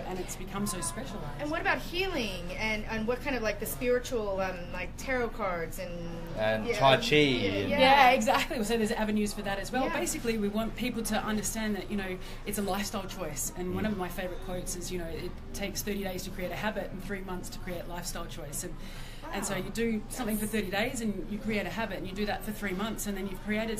D: and it's become so specialised.
B: And what about healing and what kind of like the spiritual like tarot cards and
A: Tai Chi?
D: Yeah, exactly. So there's avenues for that as well.
B: Yeah.
D: Basically, we want people to understand that it's a lifestyle choice. And one of my favourite quotes is it takes 30 days to create a habit and 3 months to create lifestyle choice. And so you do something for 30 days and you create a habit and you do that for 3 months and then you've created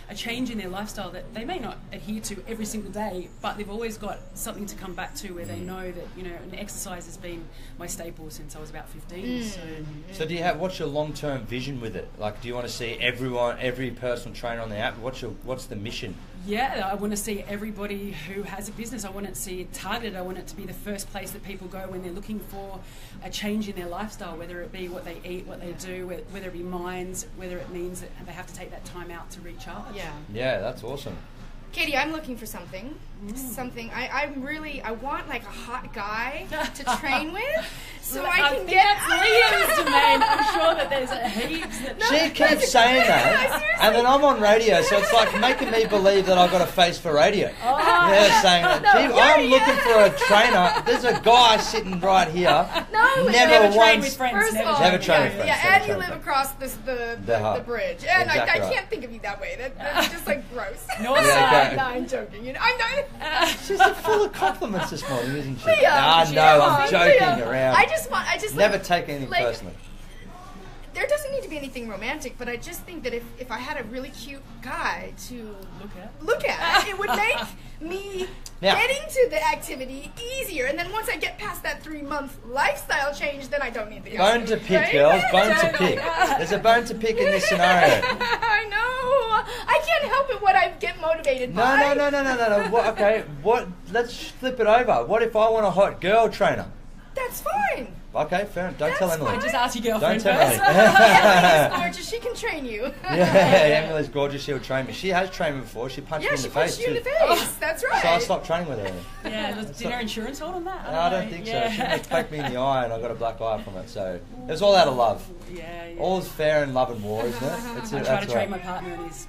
D: a change in their lifestyle that they may not adhere to every single day, but they've always got something to come back to where they know that, and exercise has been my staple since I was about 15. So
A: what's your long-term vision with it? Like, do you want to see every personal trainer on the app? What's the mission?
D: Yeah, I want to see everybody who has a business. I want to see it targeted. I want it to be the first place that people go when they're looking for a change in their lifestyle, whether it be what they eat, what they do, whether it be minds, whether it means that they have to take that time out to recharge.
A: Yeah, that's awesome.
B: Katie, I'm looking for something. I want like a hot guy to train with, so I can get
D: Liam's domain. I'm sure that there's heaps that.
A: She keeps saying that, and then I'm on radio, so it's like making me believe that I've got a face for radio. They're saying that. I'm looking for a trainer. There's a guy sitting right here.
D: Never train with friends.
A: Never train with friends.
B: Yeah, and you live across the bridge, and I can't think of you that way. That's just like gross.
D: No,
B: I'm joking. I'm not.
A: She's full of compliments this morning, isn't she?
B: Liam,
A: I'm joking around.
B: I just
A: never take anything personally.
B: There doesn't need to be anything romantic, but I just think that if I had a really cute guy to look at, it would make me getting to the activity easier. And then once I get past that 3-month lifestyle change, then I don't need the guy.
A: Bone to pick, right? Girls. Bone to pick. There's a bone to pick in this scenario.
B: I know. I can't help it what I get motivated by.
A: No. Let's flip it over. What if I want a hot girl trainer?
B: That's fine.
A: Okay, fair enough. Don't tell Emily.
D: Just ask your girlfriend
A: Don't tell
D: first.
B: Emily's gorgeous. She can train you.
A: Emily's gorgeous. She'll train me. She has trained me before. She punched me in the face.
B: Yeah, she punched you in the face. That's right.
A: So I stopped training with her.
D: Yeah, did her insurance hold on that?
A: I don't think so. She poked me in the eye and I got a black eye from it. So it was all out of love.
D: Yeah.
A: All's fair in love and war, isn't it?
D: I try to train my partner and he's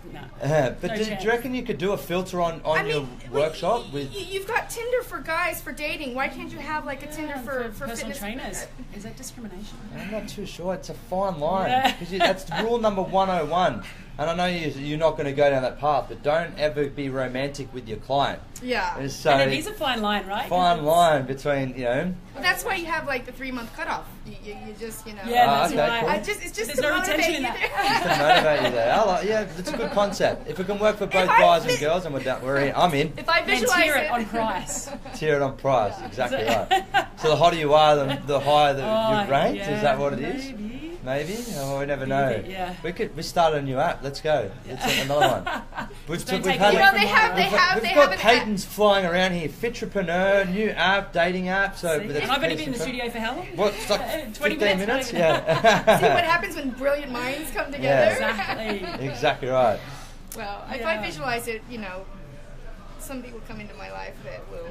A: but do you reckon you could do a filter on your workshop?
B: You've got Tinder for guys for dating. Why can't you have like a Tinder for
D: personal
B: fitness
D: trainers? Is that discrimination?
A: I'm not too sure. It's a fine line. Because that's rule number 101. And I know you're not going to go down that path, but don't ever be romantic with your client.
B: Yeah.
A: So
D: and it is a fine line, right?
B: Fine
A: line between,
B: Well, that's why you have like the 3-month cutoff. You just,
D: Yeah, that's right.
A: Cool.
B: It's just
D: There's
B: to
D: no
B: motivate
D: retention
B: you
D: in that.
A: Just to motivate you there. It's a good concept. If it can work for both guys and girls, and I'm in.
B: If I visualize
D: tier it on price.
A: Tier it on price, exactly right. So the hotter you are, the higher you rank. Is that what it is?
D: Maybe.
A: Maybe. Oh, we never know.
D: Yeah.
A: We started a new app. Let's go. Let's another one. We've got patents flying around here. Fitrepreneur, new app, dating app. So
D: and I've only been in the studio for how long?
A: What? It's like
D: 20
A: 15 minutes? Yeah.
B: See what happens when brilliant minds come together?
D: Yeah,
A: exactly right.
B: Well, if I visualize it, somebody will come into my life that will,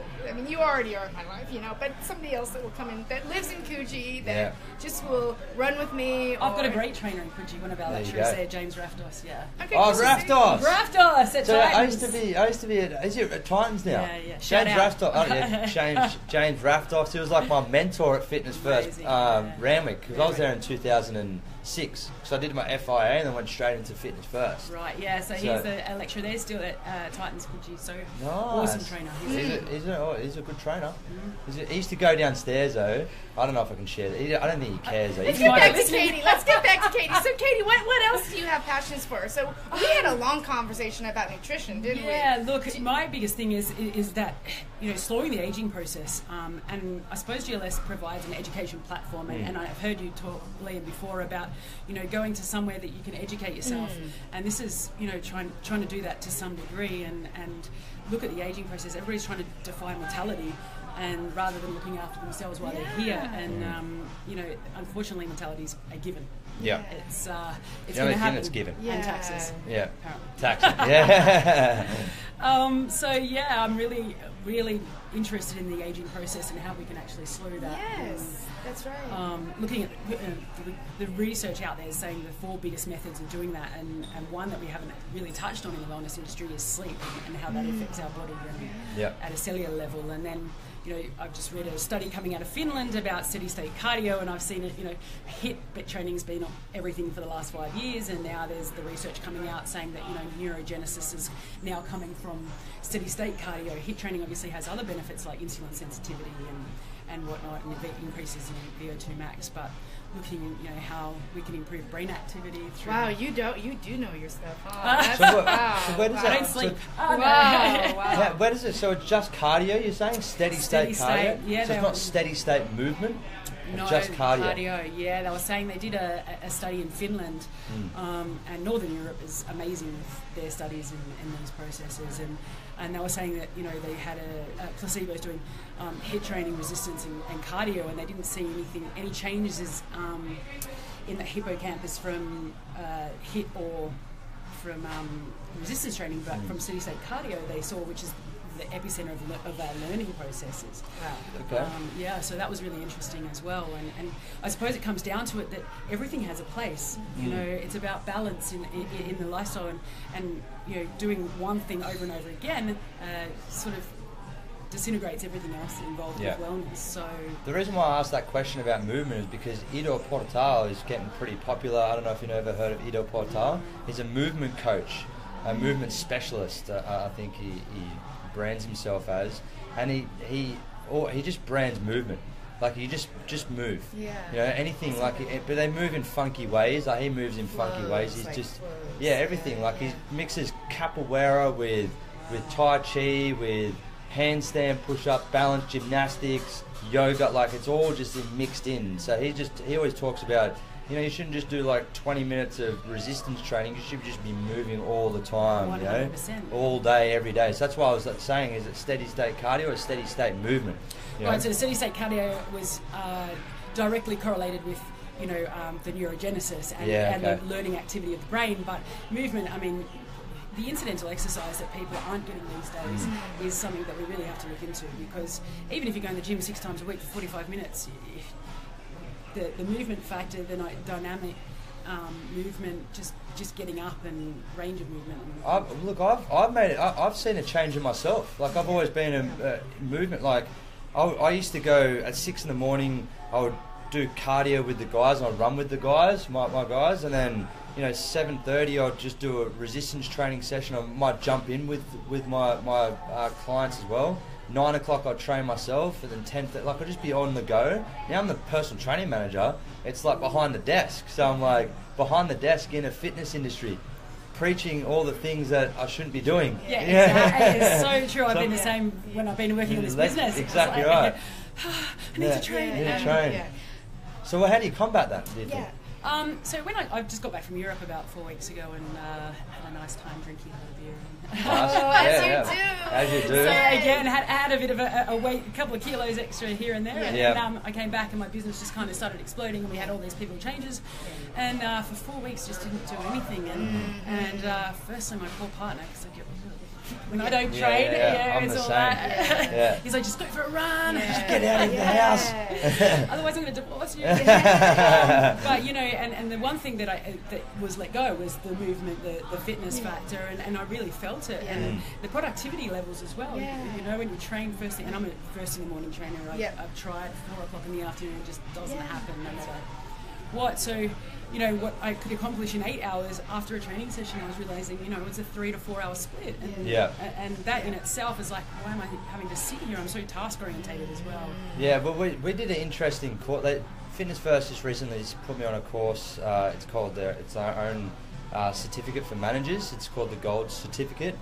B: you already are in my life, but somebody else that will come in that lives in Coogee that just will run with me.
D: I've got a great trainer in Coogee, one of our lecturers there, James Rafdos,
B: Okay,
A: Rafdos!
D: Rafdos at Titans.
A: I used to be at Titans now.
D: Yeah.
A: James Rafdos, James Rafdos, he was like my mentor at Fitness First, Randwick, because I was there in 2006. So I did my FIA and then went straight into Fitness First.
D: Right, yeah, so he's a lecturer there still at Titans Coogee, so awesome trainer.
A: He's a good trainer. He used to go downstairs though. I don't know if I can share that. I don't think he cares though.
B: Let's get back to Katie. So Katie, what else do you have passions for? So we had a long conversation about nutrition, didn't we?
D: Yeah, look, my biggest thing is that, slowing the aging process, and I suppose GLS provides an education platform, and I've heard you talk, Liam, before about, going to somewhere that you can educate yourself, and this is, trying to do that to some degree, and look at the aging process. Everybody's trying to defy mortality, and rather than looking after themselves while they're here, and unfortunately, mortality's a given.
A: Yeah,
D: it's going to happen.
A: It's given.
D: And taxes.
A: Yeah,
D: apparently.
A: taxes. Yeah.
D: I'm really, really interested in the aging process and how we can actually slow that.
B: Yes, that's right.
D: Looking at the research out there is saying the 4 biggest methods of doing that, and one that we haven't really touched on in the wellness industry is sleep and how that affects our body at a cellular level. And then, I've just read a study coming out of Finland about steady-state cardio, and I've seen it, HIIT training's been on everything for the last 5 years, and now there's the research coming out saying that, neurogenesis is now coming from steady-state cardio. HIIT training obviously has other benefits like insulin sensitivity and whatnot, and increases in VO2 max, but looking at how we can improve brain activity through...
B: Wow, you do know your stuff.
A: So where does
D: I don't sleep.
B: Wow.
A: Where does it? So it's just cardio? You're saying steady state cardio?
D: Yeah,
A: so it's not steady state movement.
D: No,
A: just cardio.
D: Yeah, they were saying they did a study in Finland, and Northern Europe is amazing with their studies in these processes, and they were saying that they had a placebos doing HIIT training, resistance, and cardio, and they didn't see any changes in the hippocampus from HIIT or from resistance training, but from steady state cardio they saw, which is the epicenter of our learning processes.
A: Wow.
D: Okay. So that was really interesting as well, and I suppose it comes down to it that everything has a place. It's about balance in the lifestyle, and doing one thing over and over again sort of disintegrates everything else involved with wellness. So
A: the reason why I asked that question about movement is because Ido Portal is getting pretty popular. I don't know if you've ever heard of Ido Portal. He's a movement coach, a movement specialist. I think he brands himself as, and he just brands movement. Like you just move. Yeah. Anything but they move in funky ways. Like he moves in funky ways. He's just everything. Like he mixes capoeira with tai chi, with handstand, push-up, balance, gymnastics, yoga. Like it's all just mixed in. So he always talks about, you shouldn't just do like 20 minutes of resistance training. You should just be moving all the time,
D: 100%.
A: All day, every day. So that's why I was saying, is it steady state cardio or steady state movement?
D: Right, so steady state cardio was directly correlated with, the neurogenesis and the learning activity of the brain. But movement, the incidental exercise that people aren't getting these days is something that we really have to look into, because even if you go in the gym 6 times a week for 45 minutes, the movement factor, the dynamic movement, just getting up and range of movement.
A: I've seen a change in myself. Like I've always been a movement. Like I used to go at 6 in the morning. I would do cardio with the guys, and I'd run with the guys, my guys, and then 7:30 I'd just do a resistance training session. I might jump in with my clients as well. 9 o'clock I'd train myself, and then 10:30 I'd just be on the go. Now I'm the personal training manager. It's like behind the desk, so I'm like behind the desk in a fitness industry, preaching all the things that I shouldn't be doing.
D: Yeah, exactly. It's so true. I've been the same when I've been working in this business.
A: Exactly right.
D: I need to train.
A: You need to train. So how do you combat that, do you think?
D: So when I just got back from Europe about 4 weeks ago and had a nice time drinking a lot of beer.
B: As you do.
D: So again, had a bit of a weight, a couple of kilos extra here and there, and I came back and my business just kind of started exploding, and we had all these people changes, and for 4 weeks just didn't do anything, and firstly my poor partner, because I get when I don't train, it's all that. He's like, just go for a run.
A: Just get out of the house.
D: Otherwise, I'm going to divorce you. But you know, and the one thing that was let go was the movement, the fitness factor, and I really felt it, and the productivity levels as well. You know, when you train first thing, and I'm a first thing in the morning trainer. I've tried 4 o'clock in the afternoon, it just doesn't happen no matter what. So, you know, what I could accomplish in 8 hours after a training session, I was realizing, you know, it's a 3 to 4 hour split. And that in itself is like, why am I having to sit here? I'm so task orientated as well.
A: Yeah, but we did an interesting course. Fitness First just recently put me on a course. It's called it's our own certificate for managers. It's called the Gold Certificate.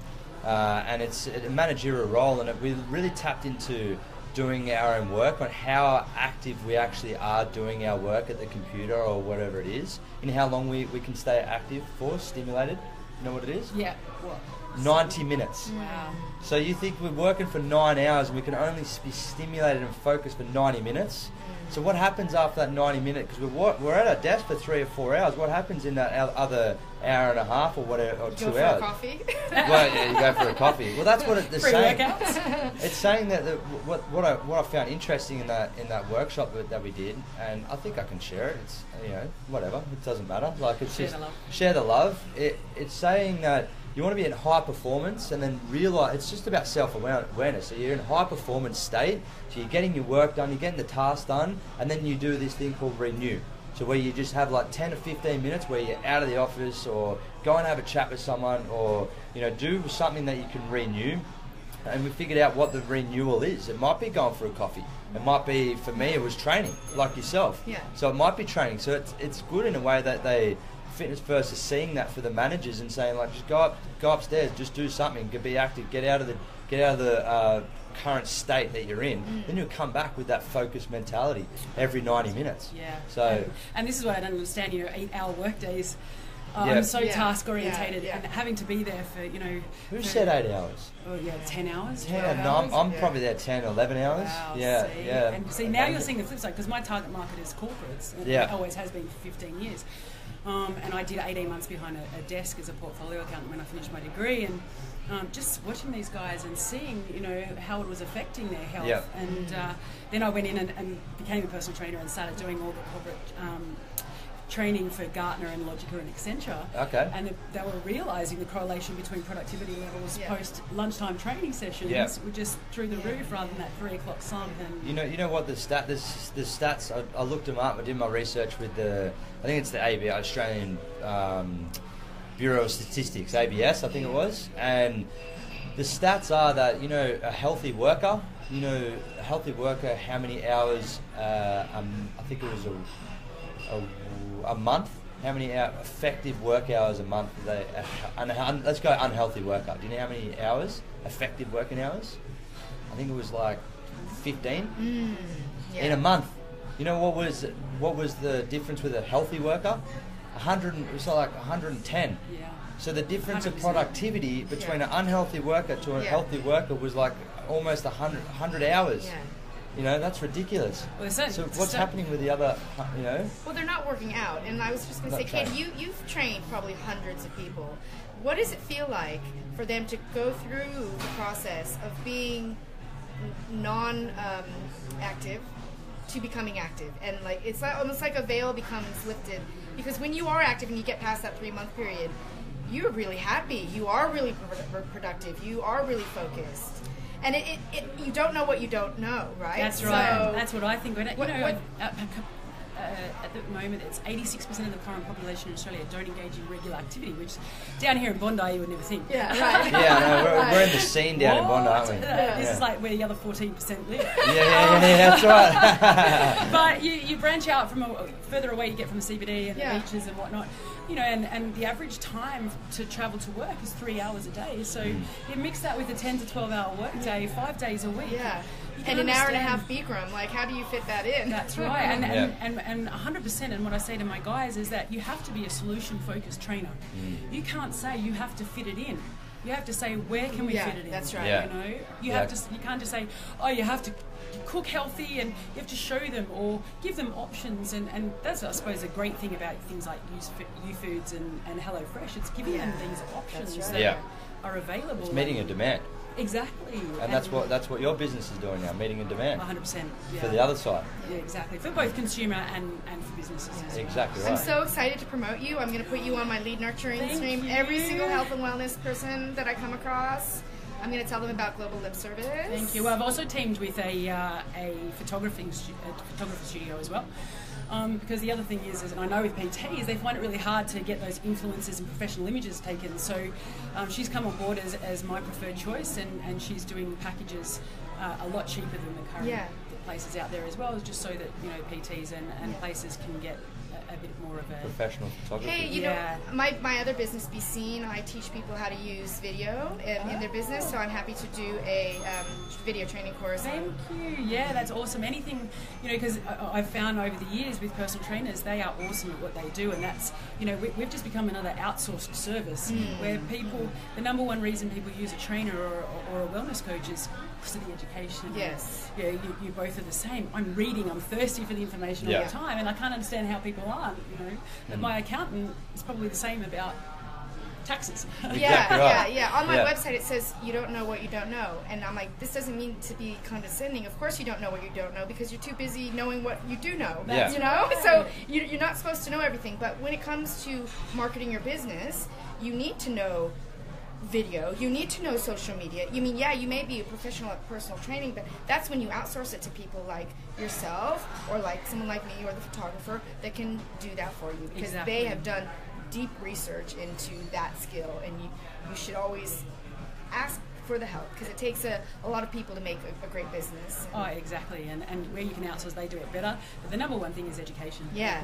A: And it's a managerial role, and we really tapped into doing our own work, on how active we actually are doing our work at the computer or whatever it is, and how long we can stay active for, stimulated. You know what it is?
D: Yeah. What?
A: 90 minutes.
D: Wow.
A: So you think we're working for 9 hours and we can only be stimulated and focused for 90 minutes? So what happens after that 90 minutes? Because we're at our desk for 3 or 4 hours. What happens in that other hour and a half or whatever, or 2 hours?
B: Go for a coffee.
A: Well, you go for a coffee. Well, that's what it's saying.
D: Workouts.
A: It's saying that what I found interesting in that workshop that we did, and I think I can share it. It's, you know, whatever. It doesn't matter. Like, it's
D: share
A: just
D: the love.
A: Share the love. It's saying that you want to be in high performance, and then realize it's just about self-awareness. So you're in high performance state, so you're getting your work done, you're getting the task done, and then you do this thing called renew. So where you just have like 10 to 15 minutes where you're out of the office, or go and have a chat with someone, or, you know, do something that you can renew. And we figured out what the renewal is. It might be going for a coffee. It might be, for me, it was training, like yourself.
B: Yeah.
A: So it might be training. So it's good in a way that Fitness First is seeing that for the managers and saying, like, just go upstairs, just do something, be active, get out of the current state that you're in. Then you'll come back with that focused mentality every 90 minutes.
D: Yeah.
A: So
D: and this is what I don't understand. You know, 8 hour work days. I'm so task orientated, and having to be there for, you know.
A: Who said 8 hours?
D: Oh yeah, 10 hours.
A: 10. No, I'm probably there 10 or 11 hours.
D: Wow,
A: yeah.
D: And see, now you're seeing the flip side, because my target market is corporates, and it always has been for 15 years. And I did 18 months behind a desk as a portfolio accountant when I finished my degree, and just watching these guys and seeing, you know, how it was affecting their health.
A: Yep.
D: And then I went in and became a personal trainer and started doing all the corporate training for Gartner and Logica and Accenture.
A: Okay.
D: And they were realizing the correlation between productivity levels post lunchtime training sessions were just through the roof, rather than that 3 o'clock slump. And
A: you know what the stats. I looked them up. I did my research with I think it's the ABS, Australian Bureau of Statistics, ABS, I think it was, and the stats are that, you know, a healthy worker, how many hours? I think it was a month. How many effective work hours a month? Let's go unhealthy worker. Do you know how many hours? Effective working hours? I think it was like 15 in a month. You know what was the difference with a healthy worker? 100. It was like 110. Yeah. So the difference 100%. Of productivity between an unhealthy worker to a healthy worker was like almost 100 hours. Yeah. You know, that's ridiculous. Well, so what's happening with the other, you know?
B: Well, they're not working out. And I was just going to say, Katie, you've trained probably hundreds of people. What does it feel like for them to go through the process of being non-active to becoming active? And like, it's like, almost like a veil becomes lifted. Because when you are active and you get past that 3-month period, you're really happy. You are really productive. You are really focused. And you don't know what you don't know, right?
D: That's right. So that's what I think. At the moment, it's 86% of the current population in Australia don't engage in regular activity, which down here in Bondi you would never think.
B: Yeah, right.
A: We're in the scene down in Bondi, aren't we?
D: This is like where the other 14% live.
A: Yeah, that's right.
D: But you branch out from further away you get from the CBD and the beaches and whatnot. You know, and the average time to travel to work is 3 hours a day. So you mix that with a 10 to 12 hour work day, 5 days a week.
B: Yeah. And an hour and a half Bikram, like how do you fit that in?
D: That's right, and 100%. And what I say to my guys is that you have to be a solution-focused trainer. You can't say you have to fit it in. You have to say, where can we fit it in?
B: That's right.
D: You know, you can't just say, oh, you have to cook healthy, and you have to show them or give them options. And that's, I suppose, a great thing about things like U-Foods and HelloFresh. It's giving them these options that are available.
A: It's meeting a demand.
D: Exactly.
A: And that's what your business is doing now, meeting a demand.
D: 100%. Yeah.
A: For the other side.
D: Yeah, exactly. For both consumer and for businesses.
A: Yeah. Exactly right.
B: I'm so excited to promote you. I'm going to put you on my lead nurturing stream. Every single health and wellness person that I come across, I'm going to tell them about Global Lip Service.
D: Thank you. Well, I've also teamed with a photography studio as well. Because the other thing is, and I know with PTs, they find it really hard to get those influencers and professional images taken. So she's come on board as my preferred choice, and she's doing packages a lot cheaper than the current places out there as well, just so that PTs and places can get a bit more of a
A: professional photography.
B: Hey, you know, my other business, Be Seen, I teach people how to use video in their business, so I'm happy to do a video training course.
D: Thank you. Yeah, that's awesome. Anything, because I've found over the years with personal trainers, they are awesome at what they do, and that's, we've just become another outsourced service where people, the number one reason people use a trainer or a wellness coach is because of the education.
B: Yes.
D: Yeah, you both are the same. I'm reading, I'm thirsty for the information all the time, and I can't understand how people aren't, But my accountant is probably the same about taxes.
B: Yeah. On my website it says, you don't know what you don't know. And I'm like, this doesn't mean to be condescending. Of course you don't know what you don't know because you're too busy knowing what you do know. So you're not supposed to know everything. But when it comes to marketing your business, you need to know video, you need to know social media. You may be a professional at personal training, but that's when you outsource it to people like yourself or like someone like me or the photographer that can do that for you because they have done deep research into that skill, and you should always ask for the help because it takes a lot of people to make a great business.
D: Oh, exactly, and where you can outsource, they do it better. But the number one thing is education.
B: Yeah.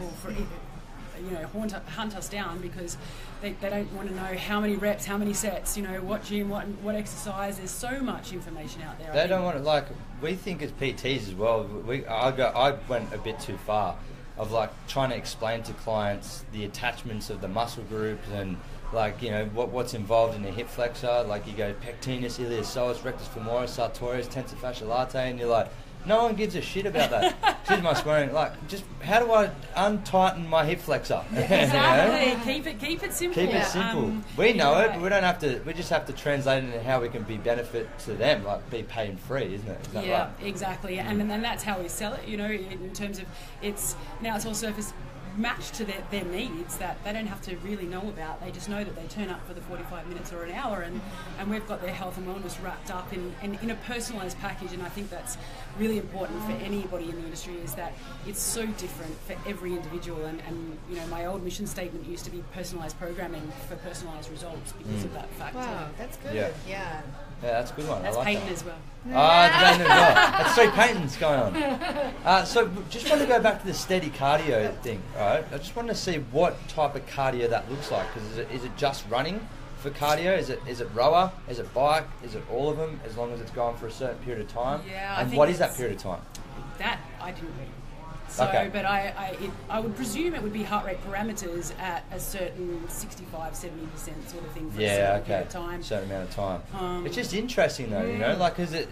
D: Hunt us down because they don't want to know how many reps, how many sets, what gym, what exercise. There's so much information out there.
A: They don't want to, we think as PTs as well, I went a bit too far of trying to explain to clients the attachments of the muscle groups and what's involved in a hip flexor. You go pectinus, iliopsoas, rectus femoris, sartorius, tensor fasciae latae, and you're like, no one gives a shit about that. Excuse my swearing. Just how do I untighten my hip flexor?
D: Exactly. Keep it simple.
A: Keep it simple. We know it, but we don't have to. We just have to translate it into how we can be benefit to them, be pain free, isn't it? Is that right?
D: Exactly. And that's how we sell it. In terms of it's all surface matched to their needs that they don't have to really know about. They just know that they turn up for the 45 minutes or an hour, and we've got their health and wellness wrapped up in a personalised package. And I think that's really important for anybody in the industry, is that it's so different for every individual. And my old mission statement used to be personalised programming for personalised results because of that factor.
B: Wow, that's good. Yeah,
A: that's a good one.
D: That's patent as well.
A: It's patent as well. That's 3 patents going on. So just want to go back to the steady cardio thing, right? I just want to see what type of cardio that looks like. Because is it just running for cardio? Is it rower? Is it bike? Is it all of them? As long as it's going for a certain period of time?
D: Yeah.
A: And what is that period of time?
D: That I didn't read. So, but I would presume it would be heart rate parameters at a certain 65-70% sort of thing for a certain period of time.
A: Certain amount of time. It's just interesting though, is it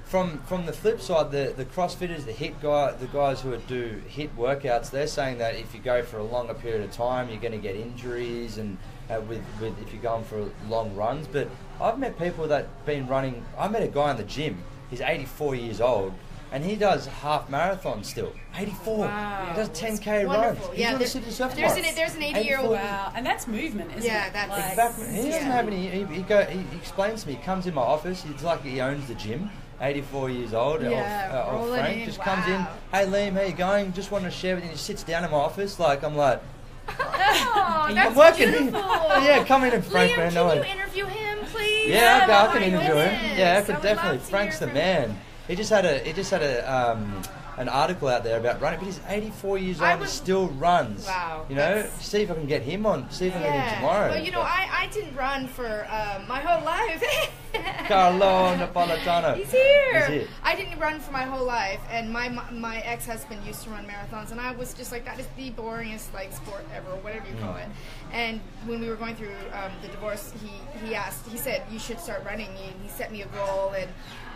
A: from the flip side, the CrossFitters, the guys who do HIIT workouts, they're saying that if you go for a longer period of time, you're going to get injuries and with if you're going for long runs. But I've met people that been running. I met a guy in the gym. He's 84 years old. And he does half marathons still. 84. Wow. He does 10K runs.
B: Yeah, there's an 80-year-old.
D: Wow, and that's movement, isn't it?
B: Yeah, that's
A: exactly. He doesn't have any. He explains to me. He comes in my office. It's like he owns the gym. 84 years old. Old Frank just comes in. Hey Liam, how you going? Just want to share with you. He sits down in my office. I'm like,
B: I'm
A: working.
B: Beautiful.
A: Yeah, come in and Frank,
B: Liam,
A: man.
B: Can you interview him, please?
A: Yeah, I can interview him. Yeah, I could definitely. Frank's the man. He just had an article out there about running, but he's 84 years old and still runs.
B: Wow.
A: See if I can get him on. See if I can get him tomorrow.
B: Well, I didn't run for my whole life.
A: Carlo Napolitano.
B: He's here.
A: He's here.
B: I didn't run for my whole life, and my ex-husband used to run marathons, and I was just like, that is the boringest like sport ever, or whatever you call it. And when we were going through the divorce, he said, you should start running. He set me a goal, and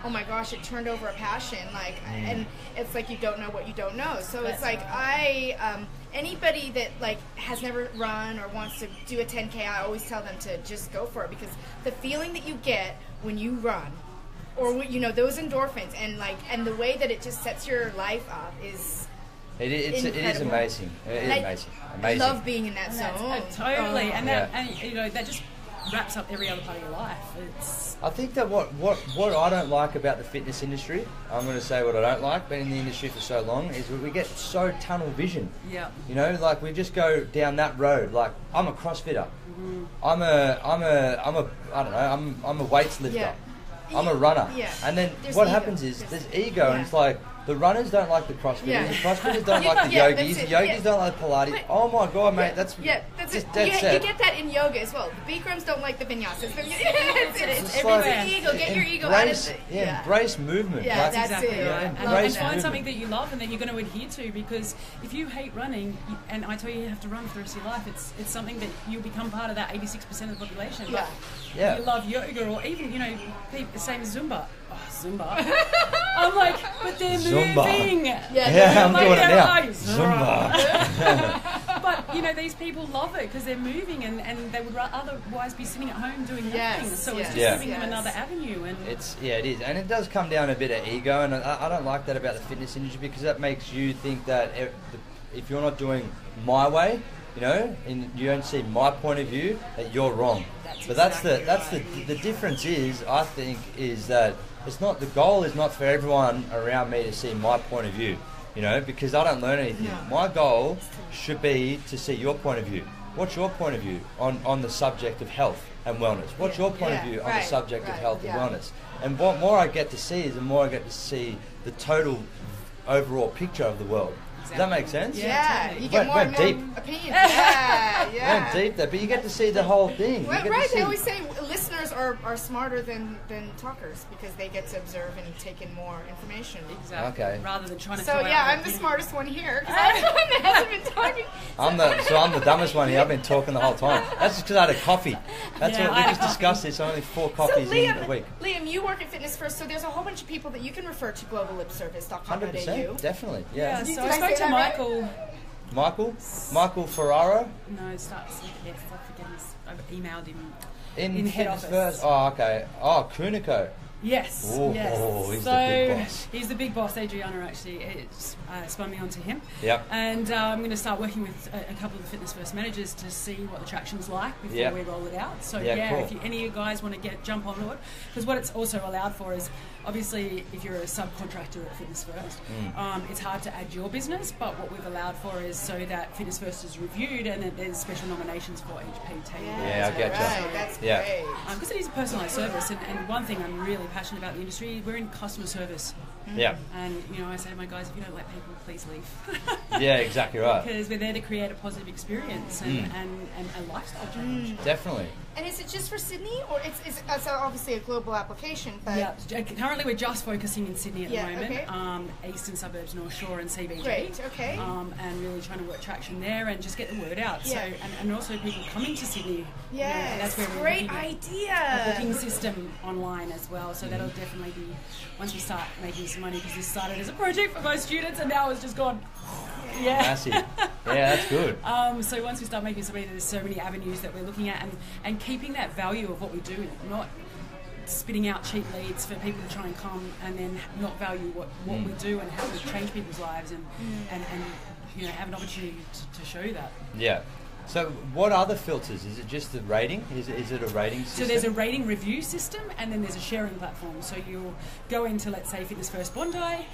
B: oh my gosh, it turned over a passion. Like, and it's like you don't know what you don't know. So it's like anybody that like has never run or wants to do a 10K, I always tell them to just go for it, because the feeling that you get when you run, or those endorphins, and the way that it just sets your life up is.
A: It is amazing. It is amazing.
B: I love being in that zone.
D: Totally, and that just wraps up every other part of your life.
A: I think that what I don't like about the fitness industry, I'm going to say what I don't like, been in the industry for so long, is we get so tunnel vision.
D: Yeah.
A: Like we just go down that road. Like, I'm a CrossFitter. I'm a weights lifter. I'm a runner. Yeah. And then what happens is there's ego, and it's like, the runners don't like the CrossFitters. The CrossFitters don't like the yogis. The yogis don't like the Pilates. But, oh my God, mate, that's
B: just dead set. You get that in yoga as well. The Bikrams don't like the vinyasas. It's everywhere. Ego. Get your ego out of it.
A: Embrace movement.
D: Yeah, that's exactly right. And find something that you love and that you're going to adhere to, because if you hate running, and I tell you have to run for the rest of your life, it's something that you'll become part of that 86% of the population. But you love yoga, or even, the same as Zumba. Oh, Zumba. I'm like, but they're moving.
A: Yeah, I'm doing it now.
D: Zumba. But, these people love it because they're moving, and they would otherwise be sitting at home doing nothing. So it's just giving them another avenue. And
A: it is. And it does come down a bit of ego, and I don't like that about the fitness industry, because that makes you think that if you're not doing my way, and you don't see my point of view, that you're wrong. That's the difference is, I think, is that it's not, the goal is not for everyone around me to see my point of view, because I don't learn anything. No. My goal should be to see your point of view. What's your point of view on the subject of health and wellness? What's your point of view on the subject of health and wellness? And what more I get to see is the more I get to see the total overall picture of the world. Does that make sense?
B: Yeah, totally. You get more opinions.
A: Went deep there, but you get to see the whole thing.
B: They always say listeners are smarter than talkers, because they get to observe and take in more information.
D: Exactly.
A: Okay.
D: Rather than trying to.
B: So I'm the smartest one here, because I'm the one that hasn't been talking.
A: I'm the dumbest one here. I've been talking the whole time. That's just because I had a coffee. That's what we just discussed. This only 4 coffees in a week.
B: Liam, you work at Fitness First, so there's a whole bunch of people that you can refer to globallipservice.com.au.
A: 100%, definitely. Yeah.
D: So I spoke to Michael.
A: Michael Ferraro?
D: No, it starts with F. I forget I've emailed him
A: in
D: head office.
A: First. Oh, okay. Oh, Kunico.
D: Yes.
A: Oh, he's the big boss.
D: He's the big boss. Adriana actually spun me onto him.
A: Yep.
D: And I'm going to start working with a couple of the Fitness First managers to see what the traction's like before we roll it out. So cool. If any of you guys want to jump on board, because what it's also allowed for is, obviously, if you're a subcontractor at Fitness First, it's hard to add your business, but what we've allowed for is so that Fitness First is reviewed and that there's special nominations for each PT.
A: Yeah, I get you.
B: Right, that's great.
D: Because it is a personalised service, and one thing I'm really passionate about the industry, we're in customer service.
A: Yeah.
D: And, I say to my guys, if you don't like people, please leave.
A: Yeah, exactly right.
D: Because we're there to create a positive experience and a lifestyle change.
A: Definitely.
B: And is it just for Sydney, or it's obviously a global application? But
D: currently we're just focusing in Sydney at the moment,
B: okay.
D: eastern suburbs, North Shore, and CBD.
B: Great, okay.
D: And really trying to work traction there and just get the word out.
B: Yeah.
D: So and also people coming to Sydney.
B: Yeah,
D: that's where we're
B: great idea.
D: A booking system online as well. So that'll definitely be once we start making some money, because this started as a project for most students and now it's just gone. Yeah.
A: Massive. Yeah, that's good.
D: So once we start making some money, there's so many avenues that we're looking at, and keeping that value of what we do, not spitting out cheap leads for people to try and come and then not value what we do and how we change people's lives and have an opportunity to show that.
A: Yeah. So what other filters? Is it just the rating? Is it a rating system?
D: So there's a rating review system, and then there's a sharing platform. So you'll go into, let's say, Fitness First Bondi.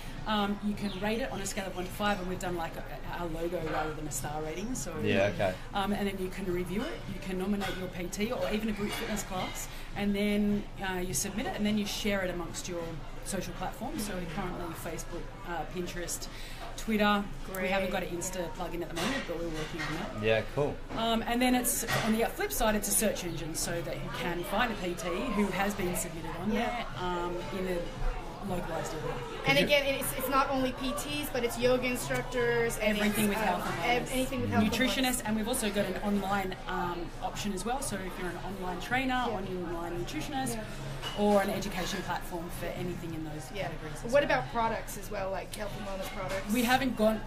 D: You can rate it on a scale of 1 to 5, and we've done like our logo rather than a star rating. So
A: okay.
D: And then you can review it. You can nominate your PT or even a group fitness class, and then you submit it, and then you share it amongst your social platforms. So currently Facebook, Pinterest, Twitter.
B: Great.
D: We haven't got an Insta plug-in at the moment, but we're working on that.
A: Yeah, cool.
D: And then it's on the flip side, it's a search engine so that you can find a PT who has been submitted on there in a localized area.
B: And again, it's not only PTs, but it's yoga instructors, and
D: everything with health and wellness.
B: Anything with health
D: nutritionists, and we've also got an online option as well. So if you're an online trainer, or an online nutritionist, or an education platform for anything in those categories.
B: What about products as well, like health and wellness products?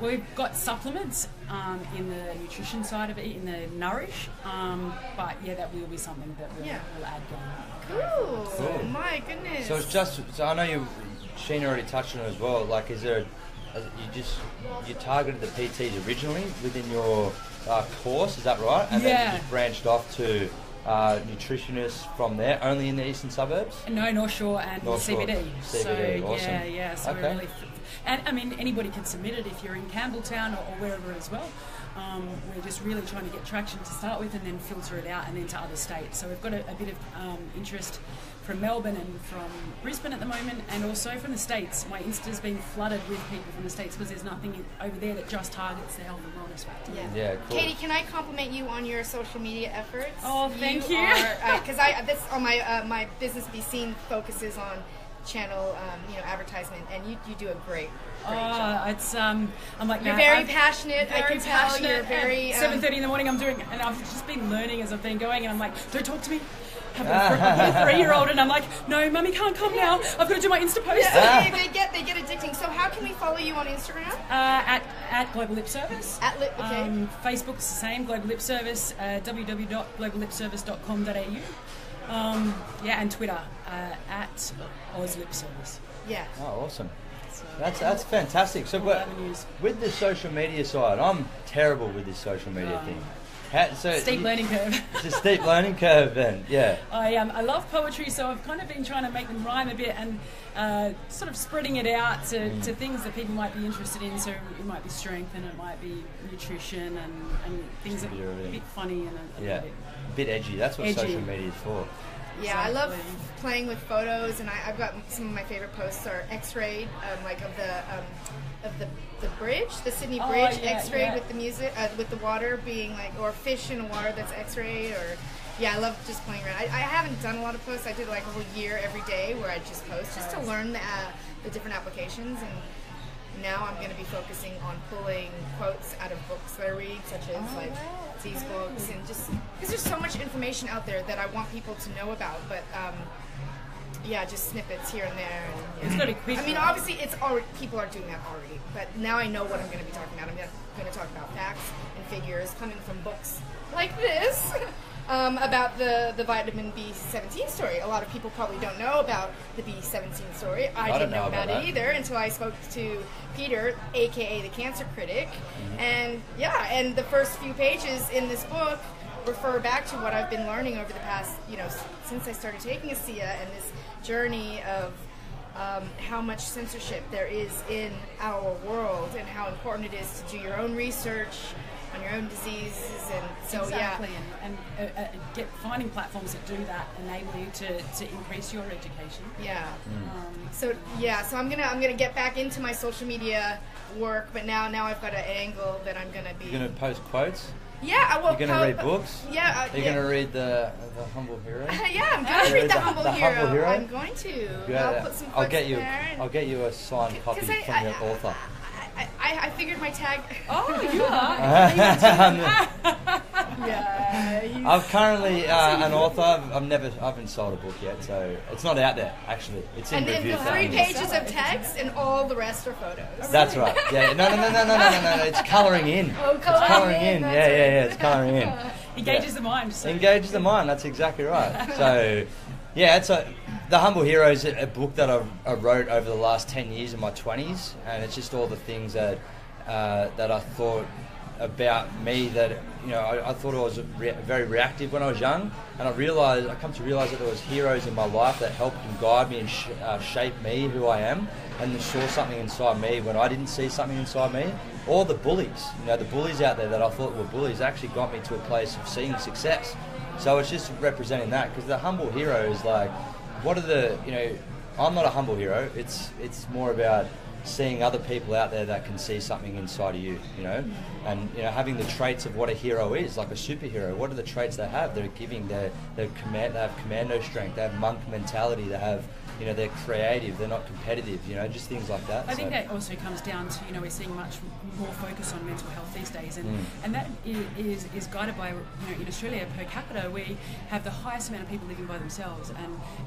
D: We've got supplements in the nutrition side of it, in the Nourish, but that will be something that we'll add going.
B: Cool. My goodness.
A: So it's just, I know Sheena already touched on it as well, like is there, you targeted the PTs originally within your course, is that right? And then you just branched off to nutritionists from there, only in the eastern suburbs?
D: No, North Shore and CBD.
A: CBD, awesome.
D: So we're really, and I mean anybody can submit it if you're in Campbelltown or wherever as well. We're just really trying to get traction to start with and then filter it out and then to other states. So we've got a bit of interest from Melbourne and from Brisbane at the moment, and also from the States. My Insta's been flooded with people from the States because there's nothing over there that just targets the health and wellness factor.
A: Yeah, cool.
B: Katie, can I compliment you on your social media efforts?
D: Oh, thank you.
B: Because this on my Business Be Seen focuses on channel advertisement, and you do a great job.
D: It's I'm like
B: you're very passionate. I can tell you're very
D: 7:30 in the morning. I'm doing, and I've just been learning as I've been going, and I'm like, don't talk to me. Have a 3-year-old, and I'm like, no, mummy can't come now. I've got to do my Insta post.
B: They get addicting. So how can we follow you on Instagram?
D: At Global Lip Service.
B: Okay.
D: Facebook is the same. Global Lip Service. www.globallipservice.com.au. And Twitter at Oz Lip Service.
B: Yeah.
A: Oh, awesome. That's fantastic. So, with the social media side, I'm terrible with this social media thing.
D: Steep learning curve.
A: It's a steep learning curve, then. Yeah.
D: I love poetry, so I've kind of been trying to make them rhyme a bit and sort of spreading it out to things that people might be interested in. So it might be strength, and it might be nutrition, and things that are a bit funny and a
A: bit edgy. That's what social media is for.
B: Yeah, I love playing with photos, and I've got some of my favorite posts are X-rayed, like of the bridge, the Sydney Bridge, X-rayed with the music, with the water being like, or fish in water that's X-rayed, or I love just playing around. I haven't done a lot of posts. I did like a whole year every day where I just post just to learn the different applications, and now I'm going to be focusing on pulling quotes out of books that I read, such as these books, and just because there's so much information out there that I want people to know about, but just snippets here and there. And,
D: It's not a quick.
B: I mean, obviously, it's already, people are doing that already, but now I know what I'm going to be talking about. I'm going to talk about facts and figures coming from books like this. About the vitamin B17 story. A lot of people probably don't know about the B17 story. I didn't know about it either until I spoke to Peter, aka the cancer critic. And the first few pages in this book refer back to what I've been learning over the past, since I started taking ASEA, and this journey of how much censorship there is in our world, and how important it is to do your own research on your own diseases, and so
D: and finding platforms that do that enable you to increase your education.
B: So I'm gonna get back into my social media work, but now I've got an angle that I'm gonna be.
A: You're gonna post quotes.
B: Yeah, I will.
A: You're gonna read books.
B: Yeah,
A: you're gonna read the Humble Hero.
B: I'm gonna read the Humble Hero.
A: Humble Hero.
B: I'm going to. I'll put some quotes there.
A: I'll get you a signed copy from your author.
B: I figured my tag.
D: Oh, you are.
A: I'm currently an author. I haven't sold a book yet, so it's not out there. Actually, it's in review.
B: And 3 pages of text, and all the rest are photos.
A: That's right. Yeah. No. It's colouring in.
B: Oh, colouring in.
A: Yeah. It's colouring in.
D: Engages the mind. So.
A: Engages the mind. That's exactly right. So, The Humble Hero is a book that I wrote over the last 10 years in my 20s, and it's just all the things that I thought about me that, I thought I was very reactive when I was young, and I come to realise that there was heroes in my life that helped and guide me and shape me, who I am, and they saw something inside me when I didn't see something inside me. Or the bullies, the bullies out there that I thought were bullies actually got me to a place of seeing success. So it's just representing that, because the Humble Hero is like, what are the, I'm not a humble hero. It's more about seeing other people out there that can see something inside of you, you know, and you know, having the traits of what a hero is, like a superhero. What are the traits they have? They're giving. They have commando strength. They have monk mentality. They have, you know, they're creative. They're not competitive. You know, just things like that.
D: I think that also comes down to, you know, we're seeing much more focus on mental health these days, and that is guided by, you know, in Australia per capita we have the highest amount of people living by themselves,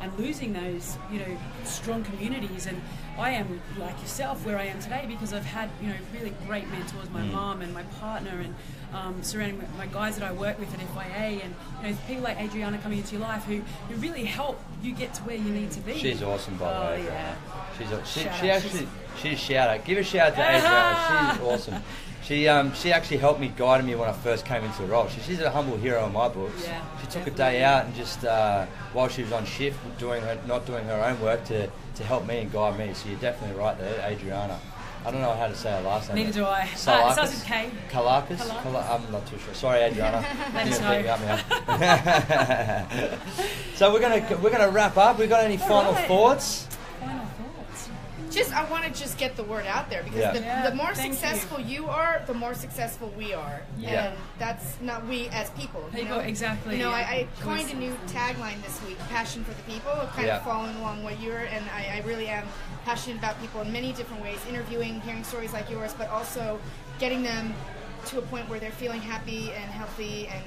D: and losing those, you know, strong communities. And I am like yourself where I am today because I've had, you know, really great mentors, my mum and my partner, and surrounding my guys that I work with at FIA, and you know, people like Adriana coming into your life who really help you get to where you need to be.
A: She's awesome, by the way.
D: Yeah.
A: She's shout out. Give a shout out to Adriana. She's awesome. She actually helped me, guided me when I first came into the role. She's a humble hero in my books.
D: Yeah,
A: she took a day out and just while she was on shift, not doing her own work to help me and guide me. So you're definitely right there, Adriana. I don't know how to say her last name.
D: Neither do I. It starts with K.
A: Kalakis? I'm not too sure. Sorry, Adriana.
D: Let us know.
A: So we're gonna wrap up. We got any final thoughts?
B: I want to just get the word out there, because the more successful you are, the more successful we are.
A: Yeah.
B: And that's not we as people. You know?
D: Exactly.
B: You know, I coined a new tagline this week, passion for the people, kind of following along what you're, and I really am passionate about people in many different ways, interviewing, hearing stories like yours, but also getting them to a point where they're feeling happy and healthy, and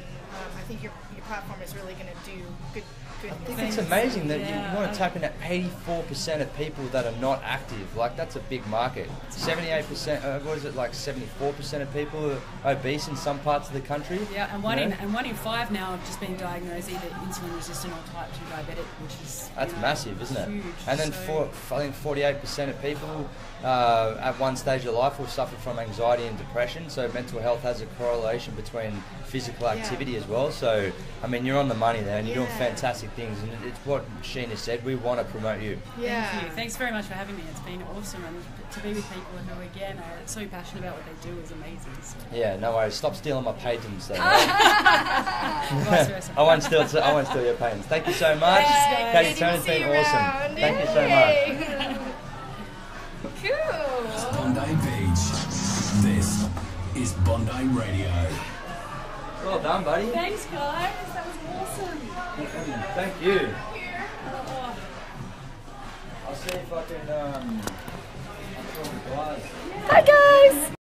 B: I think your platform is really going to do good
A: I think it's amazing that you want to tap into 84% of people that are not active. Like, that's a big market. 78%, what is it, like 74% of people are obese in some parts of the country?
D: Yeah, and one in 5 now have just been diagnosed either insulin resistant or type 2 diabetic, which is
A: that's massive, isn't it?
D: Huge.
A: And then I think 48% of people at one stage of life will suffer from anxiety and depression. So mental health has a correlation between physical activity as well. So, I mean, you're on the money there, and you're doing fantastic things, and it's what Sheena said, we want to promote you.
B: Yeah.
D: Thank you. Thanks very much for having me. It's been awesome, and to be with people who, again, are so passionate about what they do is amazing. So.
A: Yeah, no worries. Stop stealing my patents, though.
D: Vice versa.
A: I won't steal your patents. Thank you so much. Katie Turner's been awesome. Thank you so much.
B: Cool.
C: Bondi Beach. This is Bondi Radio.
A: Well done, buddy.
D: Thanks, guys. That was awesome.
A: Thank you. I'll see if I can.
B: Hi, guys.